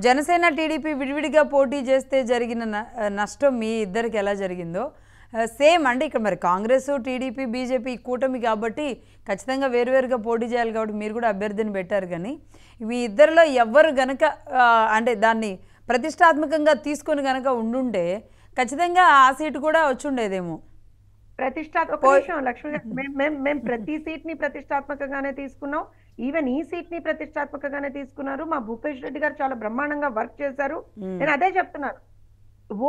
జనసేన టీడీపీ విడివిడిగా పోటీ చేస్తే జరిగిన నష్టం మీ ఇద్దరికి ఎలా జరిగిందో, సేమ్ అంటే ఇక్కడ మరి కాంగ్రెస్, టీడీపీ, బీజేపీ కూటమి కాబట్టి ఖచ్చితంగా వేరువేరుగా పోటీ చేయాలి కాబట్టి మీరు కూడా అభ్యర్థిని పెట్టారు. కానీ మీ ఇద్దరిలో ఎవరు గనక అంటే దాన్ని ప్రతిష్టాత్మకంగా తీసుకొని గనక ఉండుంటే ఖచ్చితంగా ఆ సీటు కూడా వచ్చి ఉండేదేమో. ఒక నిమిషం లక్ష్మి గారు, మేము ప్రతి సీట్ ని ప్రతిష్టాత్మకంగానే తీసుకున్నాం. ఈవెన్ ఈ సీట్ ని ప్రతిష్టాత్మకంగానే తీసుకున్నారు. మా భూపేష్ రెడ్డి గారు చాలా బ్రహ్మాండంగా వర్క్ చేశారు. నేను అదే చెప్తున్నాను,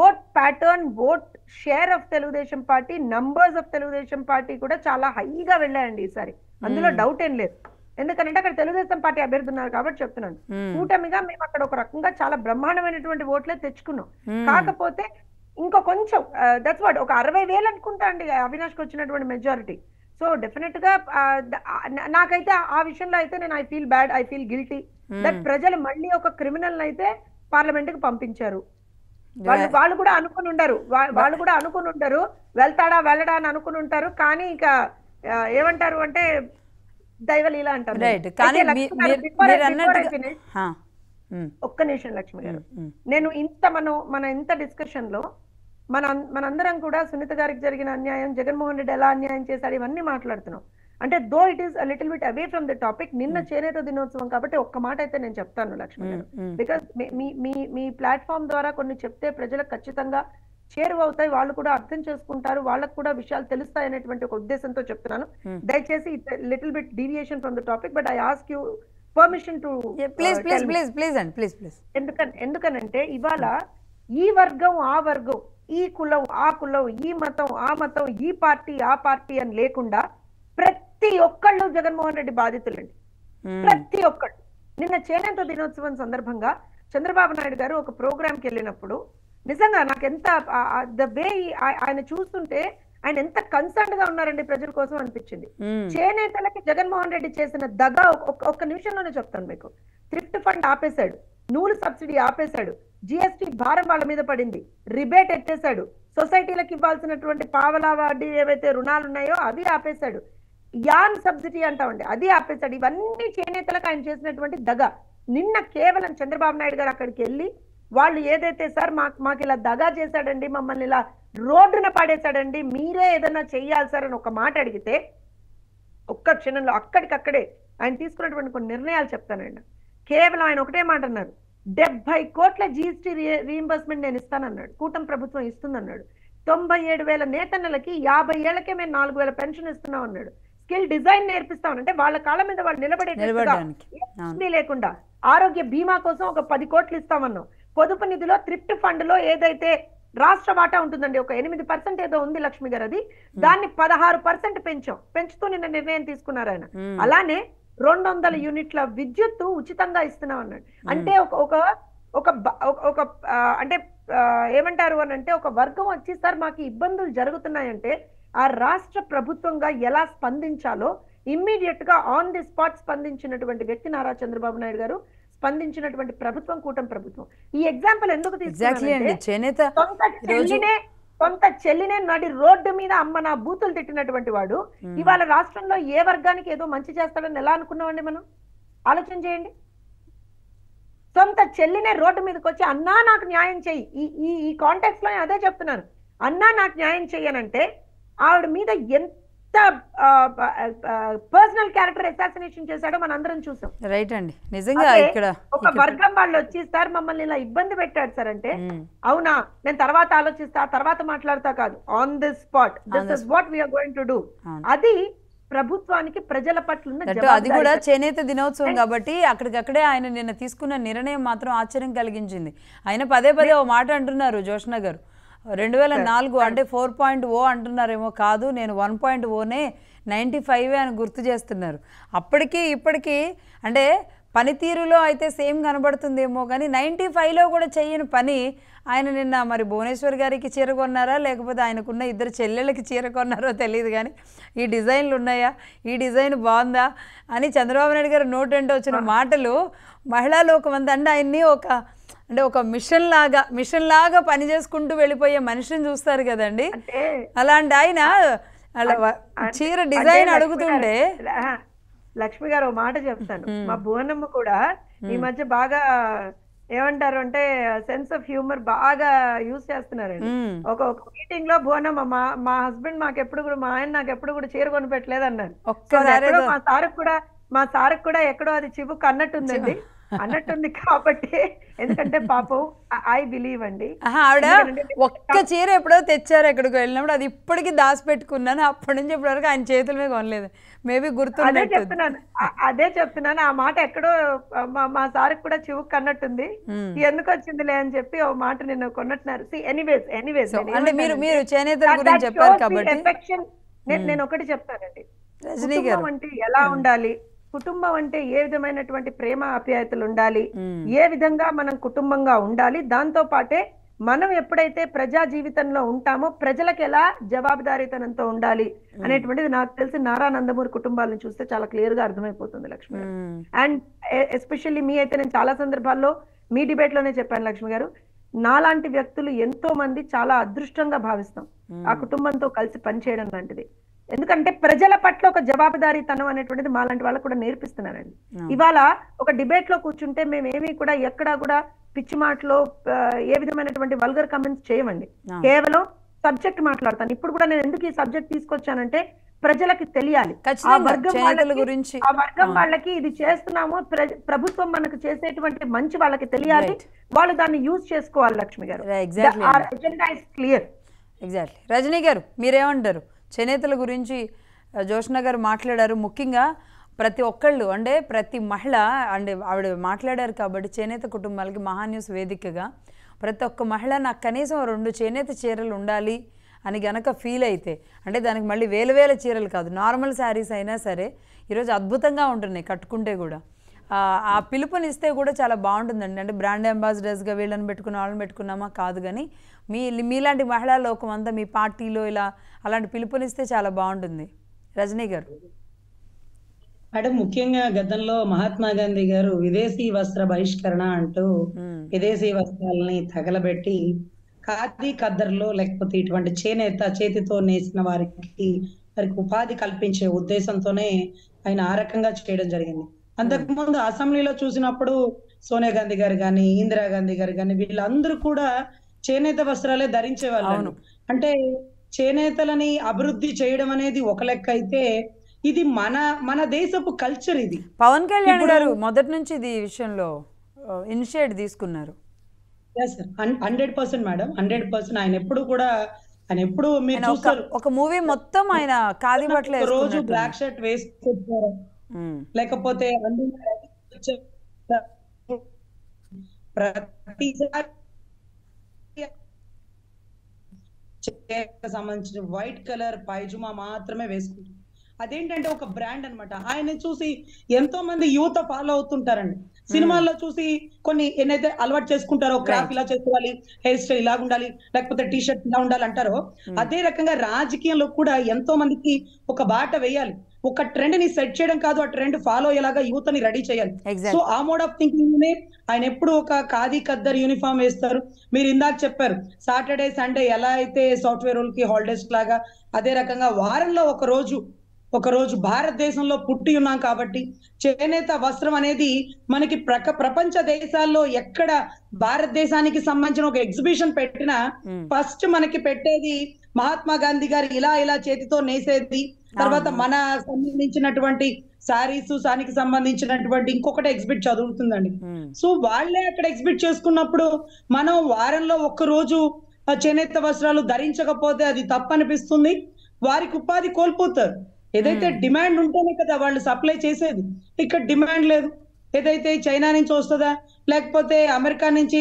vote pattern, vote share of Telugu Desam party, numbers of Telugu Desam party కూడా చాలా హైగా వెళ్ళాయండి ఈసారి. అందులో డౌట్ ఏం లేదు. ఎందుకంటే అక్కడ తెలుగుదేశం పార్టీ అభ్యర్థి ఉన్నారు కాబట్టి చెప్తున్నాను. కూటమిగా మేము అక్కడ ఒక రకంగా చాలా బ్రహ్మాండమైనటువంటి ఓట్లే తెచ్చుకున్నాం. కాకపోతే ఇంకో కొంచెం దట్స్ వాట్, ఒక 60,000 అనుకుంటా అండి అవినాష్కి వచ్చినటువంటి మెజారిటీ. సో డెఫినెట్ గా నాకైతే ఆ విషయంలో అయితే నేను I feel bad, I feel guilty that ప్రజలు మళ్ళీ ఒక క్రిమినల్ అయితే పార్లమెంట్ కి పంపించారు. వాళ్ళు కూడా అనుకుని ఉంటారు వెళ్తాడా వెళ్ళడా అని అనుకుని ఉంటారు. కానీ ఇక ఏమంటారు అంటే దైవలీల అంటారు. ఒక్క నిమిషం లక్ష్మి గారు, నేను మన ఇంత డిస్కషన్ లో మనందరం కూడా సునీత గారికి జరిగిన అన్యాయం, జగన్మోహన్ రెడ్డి ఎలా అన్యాయం చేశాడు, ఇవన్నీ మాట్లాడుతున్నాం. అంటే though it is little bit away from the topic. నిన్న చేనేత దినోత్సవం కాబట్టి ఒక్క మాట అయితే నేను చెప్తాను లక్ష్మి గారు, బికాస్ మీ ప్లాట్ఫామ్ ద్వారా కొన్ని చెప్తే ప్రజలకు ఖచ్చితంగా చేరువవుతాయి, వాళ్ళు కూడా అర్థం చేసుకుంటారు, వాళ్ళకు కూడా విషయాలు తెలుస్తాయి అనేటువంటి ఒక ఉద్దేశంతో చెప్తున్నాను. దయచేసి little bit deviation from the topic, but I ask you permission to ఎందుకనంటే ఇవాళ ఈ వర్గం ఆ వర్గం, ఈ కులం ఆ కులం, ఈ మతం ఆ మతం, ఈ పార్టీ ఆ పార్టీ అని లేకుండా ప్రతి ఒక్కళ్ళు జగన్మోహన్ రెడ్డి బాధితులండి. ప్రతి ఒక్కళ్ళు. నిన్న చేనేత దినోత్సవం సందర్భంగా చంద్రబాబు నాయుడు గారు ఒక ప్రోగ్రామ్కి వెళ్ళినప్పుడు నిజంగా నాకు ఎంత ద వే ఆయన చూస్తుంటే ఆయన ఎంత కన్సర్న్ గా ఉన్నారండి ప్రజల కోసం అనిపించింది. చేనేతలకి జగన్మోహన్ రెడ్డి చేసిన దగా ఒక్క నిమిషంలోనే చెప్తాను మీకు. థ్రిఫ్ట్ ఫండ్ ఆపేశాడు, నూలు సబ్సిడీ ఆపేశాడు, జిఎస్టీ భారం వాళ్ళ మీద పడింది, రిబేట్ ఎత్తేసాడు, సొసైటీలకు ఇవ్వాల్సినటువంటి పావలా వడ్డీ ఏవైతే రుణాలు ఉన్నాయో అవి ఆపేశాడు, యాన్ సబ్సిడీ అంటామండి అది ఆపేశాడు. ఇవన్నీ చేనేతలకు ఆయన చేసినటువంటి దగ. నిన్న కేవలం చంద్రబాబు నాయుడు గారు అక్కడికి వెళ్ళి వాళ్ళు ఏదైతే సార్ మాకు ఇలా దగా చేశాడండి, మమ్మల్ని ఇలా రోడ్డున పాడేశాడండి, మీరే ఏదైనా చెయ్యాలి సార్ అని ఒక మాట అడిగితే ఒక్క క్షణంలో అక్కడికక్కడే ఆయన తీసుకున్నటువంటి కొన్ని నిర్ణయాలు చెప్తానండి. కేవలం ఆయన ఒకటే మాట అన్నారు, 70 కోట్ల జిఎస్టీ రీఇంబర్స్మెంట్ నేను ఇస్తానన్నాడు, కూటమి ప్రభుత్వం ఇస్తుందన్నాడు. 97,000 నేతన్నలకి 50 ఏళ్లకే మేము 4,000 పెన్షన్ ఇస్తున్నాం అన్నాడు. స్కిల్ డిజైన్ నేర్పిస్తాం అంటే వాళ్ళ కాళ్ళ మీద వాళ్ళు నిలబడేటట్టుగా లేకుండా ఆరోగ్య బీమా కోసం ఒక 10 కోట్లు ఇస్తామన్నాం. పొదుపు నిధిలో థ్రిఫ్ట్ ఫండ్ లో ఏదైతే రాష్ట్ర వాటా ఉంటుందండి, ఒక 8% ఏదో ఉంది లక్ష్మి గారు, అది దాన్ని 16% పెంచుతూ నిన్న నిర్ణయం తీసుకున్నారు ఆయన. అలానే 200 యూనిట్ల విద్యుత్తు ఉచితంగా ఇస్తున్నాం అన్నాడు. అంటే ఒక అంటే ఏమంటారు అని అంటే ఒక వర్గం వచ్చి సార్ మాకు ఇబ్బందులు జరుగుతున్నాయంటే ఆ రాష్ట్ర ప్రభుత్వంగా ఎలా స్పందించాలో ఇమ్మీడియట్ గా ఆన్ ది స్పాట్ స్పందించినటువంటి వ్యక్తి నారా చంద్రబాబు నాయుడు గారు, స్పందించినటువంటి ప్రభుత్వం కూటమి ప్రభుత్వం. ఈ ఎగ్జాంపుల్ ఎందుకు తీసుకున్నానంటే కొంత చెల్లినే నడి రోడ్డు మీద అమ్మ నా బూతులు తిట్టినటువంటి వాడు ఇవాళ రాష్ట్రంలో ఏ వర్గానికి ఏదో మంచి చేస్తాడని ఎలా అనుకున్నామండి మనం? ఆలోచన చేయండి. సొంత చెల్లినే రోడ్డు మీదకి వచ్చి అన్నా నాకు న్యాయం చెయ్యి, ఈ కాంటాక్ట్స్ లో అదే చెప్తున్నాను, అన్నా నాకు న్యాయం చెయ్యనంటే ఆవిడ మీద ఎంత పర్సనల్ క్యారెక్టర్ అసాసినేషన్ చేశాడో మన అందరం చూసాం. రైట్ అండి, నిజంగా ఇక్కడ ఒక వర్గం వాళ్ళు వచ్చి సార్ మమ్మల్ని ఇలా ఇబ్బంది పెట్టాడు సార్ అంటే అవునా నేను తర్వాత ఆలోచిస్తా తర్వాత మాట్లాడతా కాదు, on the spot this is what we are going to do. అది ప్రభుత్వానికి ప్రజల పట్ల అది కూడా చేనేత దినోత్సవం కాబట్టి అక్కడికక్కడే ఆయన నిన్న తీసుకున్న నిర్ణయం మాత్రం ఆశ్చర్యం కలిగించింది. ఆయన పదే ఓ మాట అంటున్నారు జోష్న గారు, 2004 అంటే 4.0 అంటున్నారేమో, కాదు నేను 1.0నే 95 అని గుర్తు చేస్తున్నారు. అప్పటికి ఇప్పటికీ అంటే పనితీరులో అయితే సేమ్ కనబడుతుందేమో కానీ 95లో కూడా చేయని పని ఆయన నిన్న మరి భువనేశ్వర్ గారికి చీర కొన్నారా లేకపోతే ఆయనకున్న 2 చెల్లెళ్ళకి చీర కొన్నారో తెలియదు కానీ ఈ డిజైన్లు ఉన్నాయా, ఈ డిజైన్ బాగుందా అని చంద్రబాబు నాయుడు గారు నోటంటే వచ్చిన మాటలు మహిళా లోకం అంతా అంటే ఆయన్ని ఒక మిషన్ లాగా పని చేసుకుంటూ వెళ్ళిపోయే మనిషిని చూస్తారు కదండి. అలాంటి ఆయన చీర డిజైన్ అడుగుతుండే. లక్ష్మి గారు ఒక మాట చెప్తాను, మా భువనమ్మ కూడా ఈ మధ్య బాగా ఏమంటారు అంటే సెన్స్ ఆఫ్ హ్యూమర్ బాగా యూజ్ చేస్తున్నారండి. ఒక మీటింగ్ లో భువనమ్మ మా హస్బెండ్ మా ఆయన నాకు ఎప్పుడు కూడా చీర కొని పెట్టలేదు అన్నారు. ఎక్కడో మా సార్కి కూడా ఎక్కడో అది చివుకు అన్నట్టుంది కాబట్టి, ఎందుకంటే పాపం ఐ బిలీవ్ అండి, ఆవిడ ఒక్క చీర ఎప్పుడో తెచ్చారు ఎక్కడికి వెళ్ళినప్పుడు, అది ఇప్పటికీ దాచిపెట్టుకున్నాను. అప్పటి నుంచి ఇప్పటి వరకు ఆయన చేతుల మీద కొనలేదు. మేబీ అదే చెప్తున్నాను ఆ మాట ఎక్కడో మా సార్కి కూడా చివుకు అన్నట్టుంది, ఎందుకు వచ్చిందిలే అని చెప్పి ఓ మాట నిన్న కొన్నట్టున్నారు. ఎనీవేస్ అంటే మీరు చేనేతల గురించి చెప్పారు కాబట్టి నేను ఒకటి చెప్తానండి, కుటుంబం అంటే ఎలా ఉండాలి, కుటుంబం అంటే ఏ విధమైనటువంటి ప్రేమ ఆప్యాయతలు ఉండాలి, ఏ విధంగా మనం కుటుంబంగా ఉండాలి, దాంతో పాటే మనం ఎప్పుడైతే ప్రజా జీవితంలో ఉంటామో ప్రజలకు ఎలా జవాబుదారీతనంతో ఉండాలి అనేటువంటిది నాకు తెలిసి నారా నందమూరి కుటుంబాలను చూస్తే చాలా క్లియర్ గా అర్థమైపోతుంది లక్ష్మి గారు. అండ్ ఎస్పెషల్లీ మీ అయితే నేను చాలా సందర్భాల్లో మీ డిబేట్ లోనే చెప్పాను లక్ష్మి గారు, నాలాంటి వ్యక్తులు ఎంతో మంది చాలా అదృష్టంగా భావిస్తాం ఆ కుటుంబంతో కలిసి పనిచేయడం లాంటిది. ఎందుకంటే ప్రజల పట్ల ఒక జవాబుదారీతనం అనేటువంటిది మాలాంటి వాళ్ళకు కూడా నేర్పిస్తున్నానండి. ఇవాళ ఒక డిబేట్ లో కూర్చుంటే మేమేమీ కూడా ఎక్కడా కూడా పిచ్చి మాటలో ఏ విధమైనటువంటి వల్గర్ కమెంట్స్ చేయమండి, కేవలం సబ్జెక్ట్ మాట్లాడతాను. ఇప్పుడు కూడా నేను ఎందుకు ఈ సబ్జెక్ట్ తీసుకొచ్చానంటే ప్రజలకి తెలియాలి, ఆ వర్గం వాళ్ళకి ఇది చేస్తున్నాము, ప్రభుత్వం మనకు చేసేటువంటి మంచి వాళ్ళకి తెలియాలి, వాళ్ళు దాన్ని యూజ్ చేసుకోవాలి లక్ష్మి గారు. క్లియర్. ఎగ్జాక్ట్లీ. రజనీ గారు మీరేమంటారు? చేనేతల గురించి జోష్న గారు మాట్లాడారు. ముఖ్యంగా ప్రతి ఒక్కళ్ళు అంటే ప్రతి మహిళ అంటే ఆవిడ మాట్లాడారు కాబట్టి చేనేత కుటుంబాలకి మహాన్యూస్ వేదికగా ప్రతి ఒక్క మహిళ నాకు కనీసం 2 చేనేత చీరలు ఉండాలి అని గనక ఫీల్ అయితే, అంటే దానికి మళ్ళీ వేల చీరలు కాదు, నార్మల్ శారీస్ అయినా సరే ఈరోజు అద్భుతంగా ఉంటున్నాయి కట్టుకుంటే కూడా. ఆ పిలుపునిస్తే కూడా చాలా బాగుంటుందండి. అంటే బ్రాండ్ అంబాసిడర్స్గా వీళ్ళని పెట్టుకున్న వాళ్ళని పెట్టుకున్నామా కాదు, కానీ మీలాంటి మహిళా లోకం అంతా మీ పార్టీలో ఇలా అలాంటి పిలుపునిస్తే చాలా బాగుంటుంది. రజనీ గారు. మేడం, ముఖ్యంగా గతంలో మహాత్మా గాంధీ గారు విదేశీ వస్త్ర బహిష్కరణ అంటూ విదేశీ వస్త్రాలని తగలబెట్టి ఖాదీ ఖద్దర్లో లేకపోతే ఇటువంటి చేతితో నేసిన వారికి ఉపాధి కల్పించే ఉద్దేశంతోనే ఆయన ఆ రకంగా చేయడం జరిగింది. అంతకుముందు అసెంబ్లీలో చూసినప్పుడు సోనియా గాంధీ గారు కానీ ఇందిరా గాంధీ గారు కానీ వీళ్ళందరూ కూడా చేనేత వస్త్రాలే ధరించేవాళ్ళు. అంటే చేనేతలని అభివృద్ధి చేయడం అనేది ఒక లెక్క అయితే, ఇది మన దేశపు కల్చర్. ఇది పవన్ కళ్యాణ్ గారు మొదటి నుంచి ఇది విషయంలో ఇనిషియేట్ తీసుకున్నారు. 100% మేడం, 100%. ఆయన ఎప్పుడు మీరు చూస్తారు ఒక మూవీ మొత్తం ఆయన ఖాదీ బట్టలు రోజు బ్లాక్ షర్ట్ వేసుకుంటారు, లేకపోతే ప్రతిసారి సంబంధించిన వైట్ కలర్ పైజుమా మాత్రమే వేసుకుంటారు. అదేంటంటే ఒక బ్రాండ్ అన్నమాట. ఆయన చూసి ఎంతో మంది యువత ఫాలో అవుతుంటారండి. సినిమాల్లో చూసి కొన్ని ఏదైతే అలవాటు చేసుకుంటారో, క్రాఫ్ ఇలా చేసుకోవాలి, హెయిర్ స్టైల్ ఇలా ఉండాలి, లేకపోతే టీ షర్ట్ ఇలా ఉండాలి అంటారో, అదే రకంగా రాజకీయంలో కూడా ఎంతో మందికి ఒక బాట వేయాలి. ఒక ట్రెండ్ ని సెట్ చేయడం కాదు, ఆ ట్రెండ్ ఫాలో అయ్యేలాగా యువతని రెడీ చేయాలి. సో ఆ మోడ్ ఆఫ్ థింకింగ్ నే ఆయన ఎప్పుడు ఒక ఖాదీ ఖద్దర్ యూనిఫామ్ వేస్తారు. మీరు ఇందాక చెప్పారు సాటర్డే సండే ఎలా అయితే సాఫ్ట్వేర్ వాళ్ళకి హాలిడేస్ లాగా, అదే రకంగా వారంలో ఒక రోజు భారతదేశంలో పుట్టి ఉన్నాం కాబట్టి చేనేత వస్త్రం అనేది మనకి ప్రపంచ దేశాల్లో ఎక్కడ భారతదేశానికి సంబంధించిన ఒక ఎగ్జిబిషన్ పెట్టినా ఫస్ట్ మనకి పెట్టేది మహాత్మా గాంధీ గారు ఇలా చేతితో నేసేది. తర్వాత మన సంబంధించినటువంటి సారీస్, సానికి సంబంధించినటువంటి ఇంకొకటి ఎగ్జిబిట్ చదువుతుందండి. సో వాళ్ళే అక్కడ ఎగ్జిబిట్ చేసుకున్నప్పుడు మనం వారంలో ఒక్క రోజు చేనేత వస్త్రాలు ధరించకపోతే అది తప్పనిపిస్తుంది. వారికి ఉపాధి కోల్పోతారు. ఏదైతే డిమాండ్ ఉంటేనే కదా వాళ్ళు సప్లై చేసేది. ఇక్కడ డిమాండ్ లేదు. ఏదైతే చైనా నుంచి వస్తుందా లేకపోతే అమెరికా నుంచి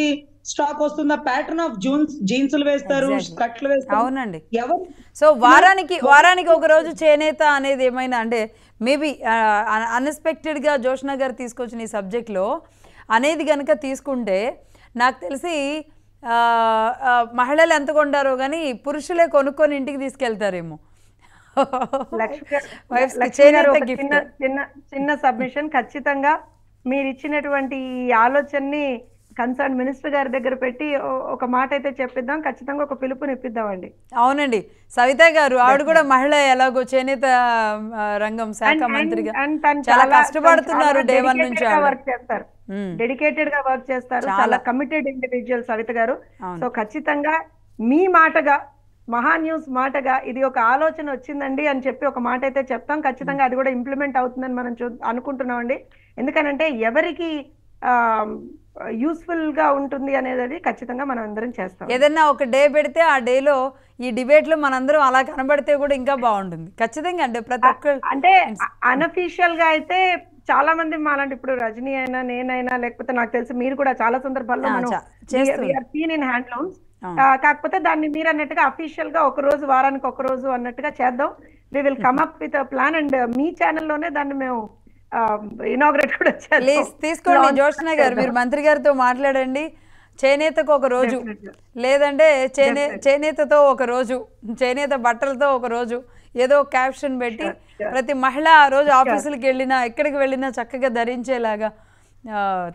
స్టాక్ వస్తుందా, ప్యాటర్న్ ఆఫ్ జీన్స్లు వేస్తారు, స్కర్ట్లు వేస్తారు. అవునండి. సో వారానికి ఒక రోజు చేనేత అనేది ఏమైనా అంటే మేబీ అన్ఎక్స్పెక్టెడ్ గా జోష్న గారు తీసుకొచ్చిన ఈ సబ్జెక్ట్ లో అనేది కనుక తీసుకుంటే నాకు తెలిసి మహిళలు ఎంత కొంటారో కానీ పురుషులే కొనుక్కొని ఇంటికి తీసుకెళ్తారేమో. చిన్న సబ్మిషన్, ఖచ్చితంగా మీరు ఇచ్చినటువంటి ఈ ఆలోచనని కన్సర్న్ మినిస్టర్ గారి దగ్గర పెట్టి ఒక మాట అయితే చెప్పిద్దాం, ఖచ్చితంగా ఒక పిలుపుని ఇప్పిద్దామండి. అవునండి, సవిత గారు ఆవిడ కూడా మహిళ, ఎలాగో చేనేత రంగం శాఖ మంత్రిగా చాలా కష్టపడుతున్నారు డే వన్ నుంచి. వర్క్ చేస్తారు, డెడికేటెడ్ గా వర్క్ చేస్తారు, చాలా కమిటెడ్ ఇండివిజువల్ సవిత గారు. సో ఖచ్చితంగా మీ మాటగా, మహా న్యూస్ మాటగా ఇది ఒక ఆలోచన వచ్చిందండి అని చెప్పి ఒక మాట అయితే చెప్తాం. ఖచ్చితంగా అది కూడా ఇంప్లిమెంట్ అవుతుందని మనం అనుకుంటున్నామండి. ఎందుకనంటే ఎవరికి యూస్ఫుల్ గా ఉంటుంది అనేది ఖచ్చితంగా మనం అందరం చేస్తాం. ఏదైనా ఒక డే పెడితే ఆ డేలో ఈ డిబేట్ లో మనందరం అలా కనబడితే కూడా ఇంకా బాగుంటుంది. ఖచ్చితంగా అంటే ప్రతి ఒక్కరు అంటే అన్అఫీషియల్ గా అయితే చాలా మంది మాలాంటి, ఇప్పుడు రజనీ అయినా నేనైనా లేకపోతే నాకు తెలిసి మీరు కూడా చాలా సందర్భాల్లో మనం సీన్ ఇన్ హ్యాండ్లూమ్స్, కాకపోతే దాన్ని మీరు అన్నట్టుగా అఫీషియల్ గా ఒక రోజు, వారానికి ఒక రోజు అన్నట్టుగా చేద్దాం. We will come up with plan and మీ ఛానల్లోనే దాన్ని మేము ఇనాగ్రేట్ కూడా చేద్దాం. తీసుకోండి జ్యోత్స్న గారు, మీరు మంత్రి గారితో మాట్లాడండి. చేనేతకు ఒక రోజు, లేదంటే చేనేతతో ఒక రోజు, చేనేత బట్టలతో ఒక రోజు, ఏదో క్యాప్షన్ పెట్టి ప్రతి మహిళ ఆ రోజు ఆఫీసులకు వెళ్ళినా ఎక్కడికి వెళ్ళినా చక్కగా ధరించేలాగా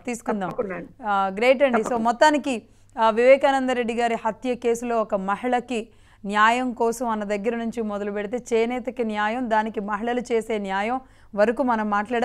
తీసుకుందాం. గ్రేట్ అండి. సో మొత్తానికి వివేకానంద రెడ్డి గారి హత్య కేసులో ఒక మహిళకి న్యాయం కోసం అన్న దగ్గర నుంచి మొదలు పెడితే చేనేతకి న్యాయం, దానికి మహిళలు చేసే న్యాయం వరకు మనం మాట్లాడాం.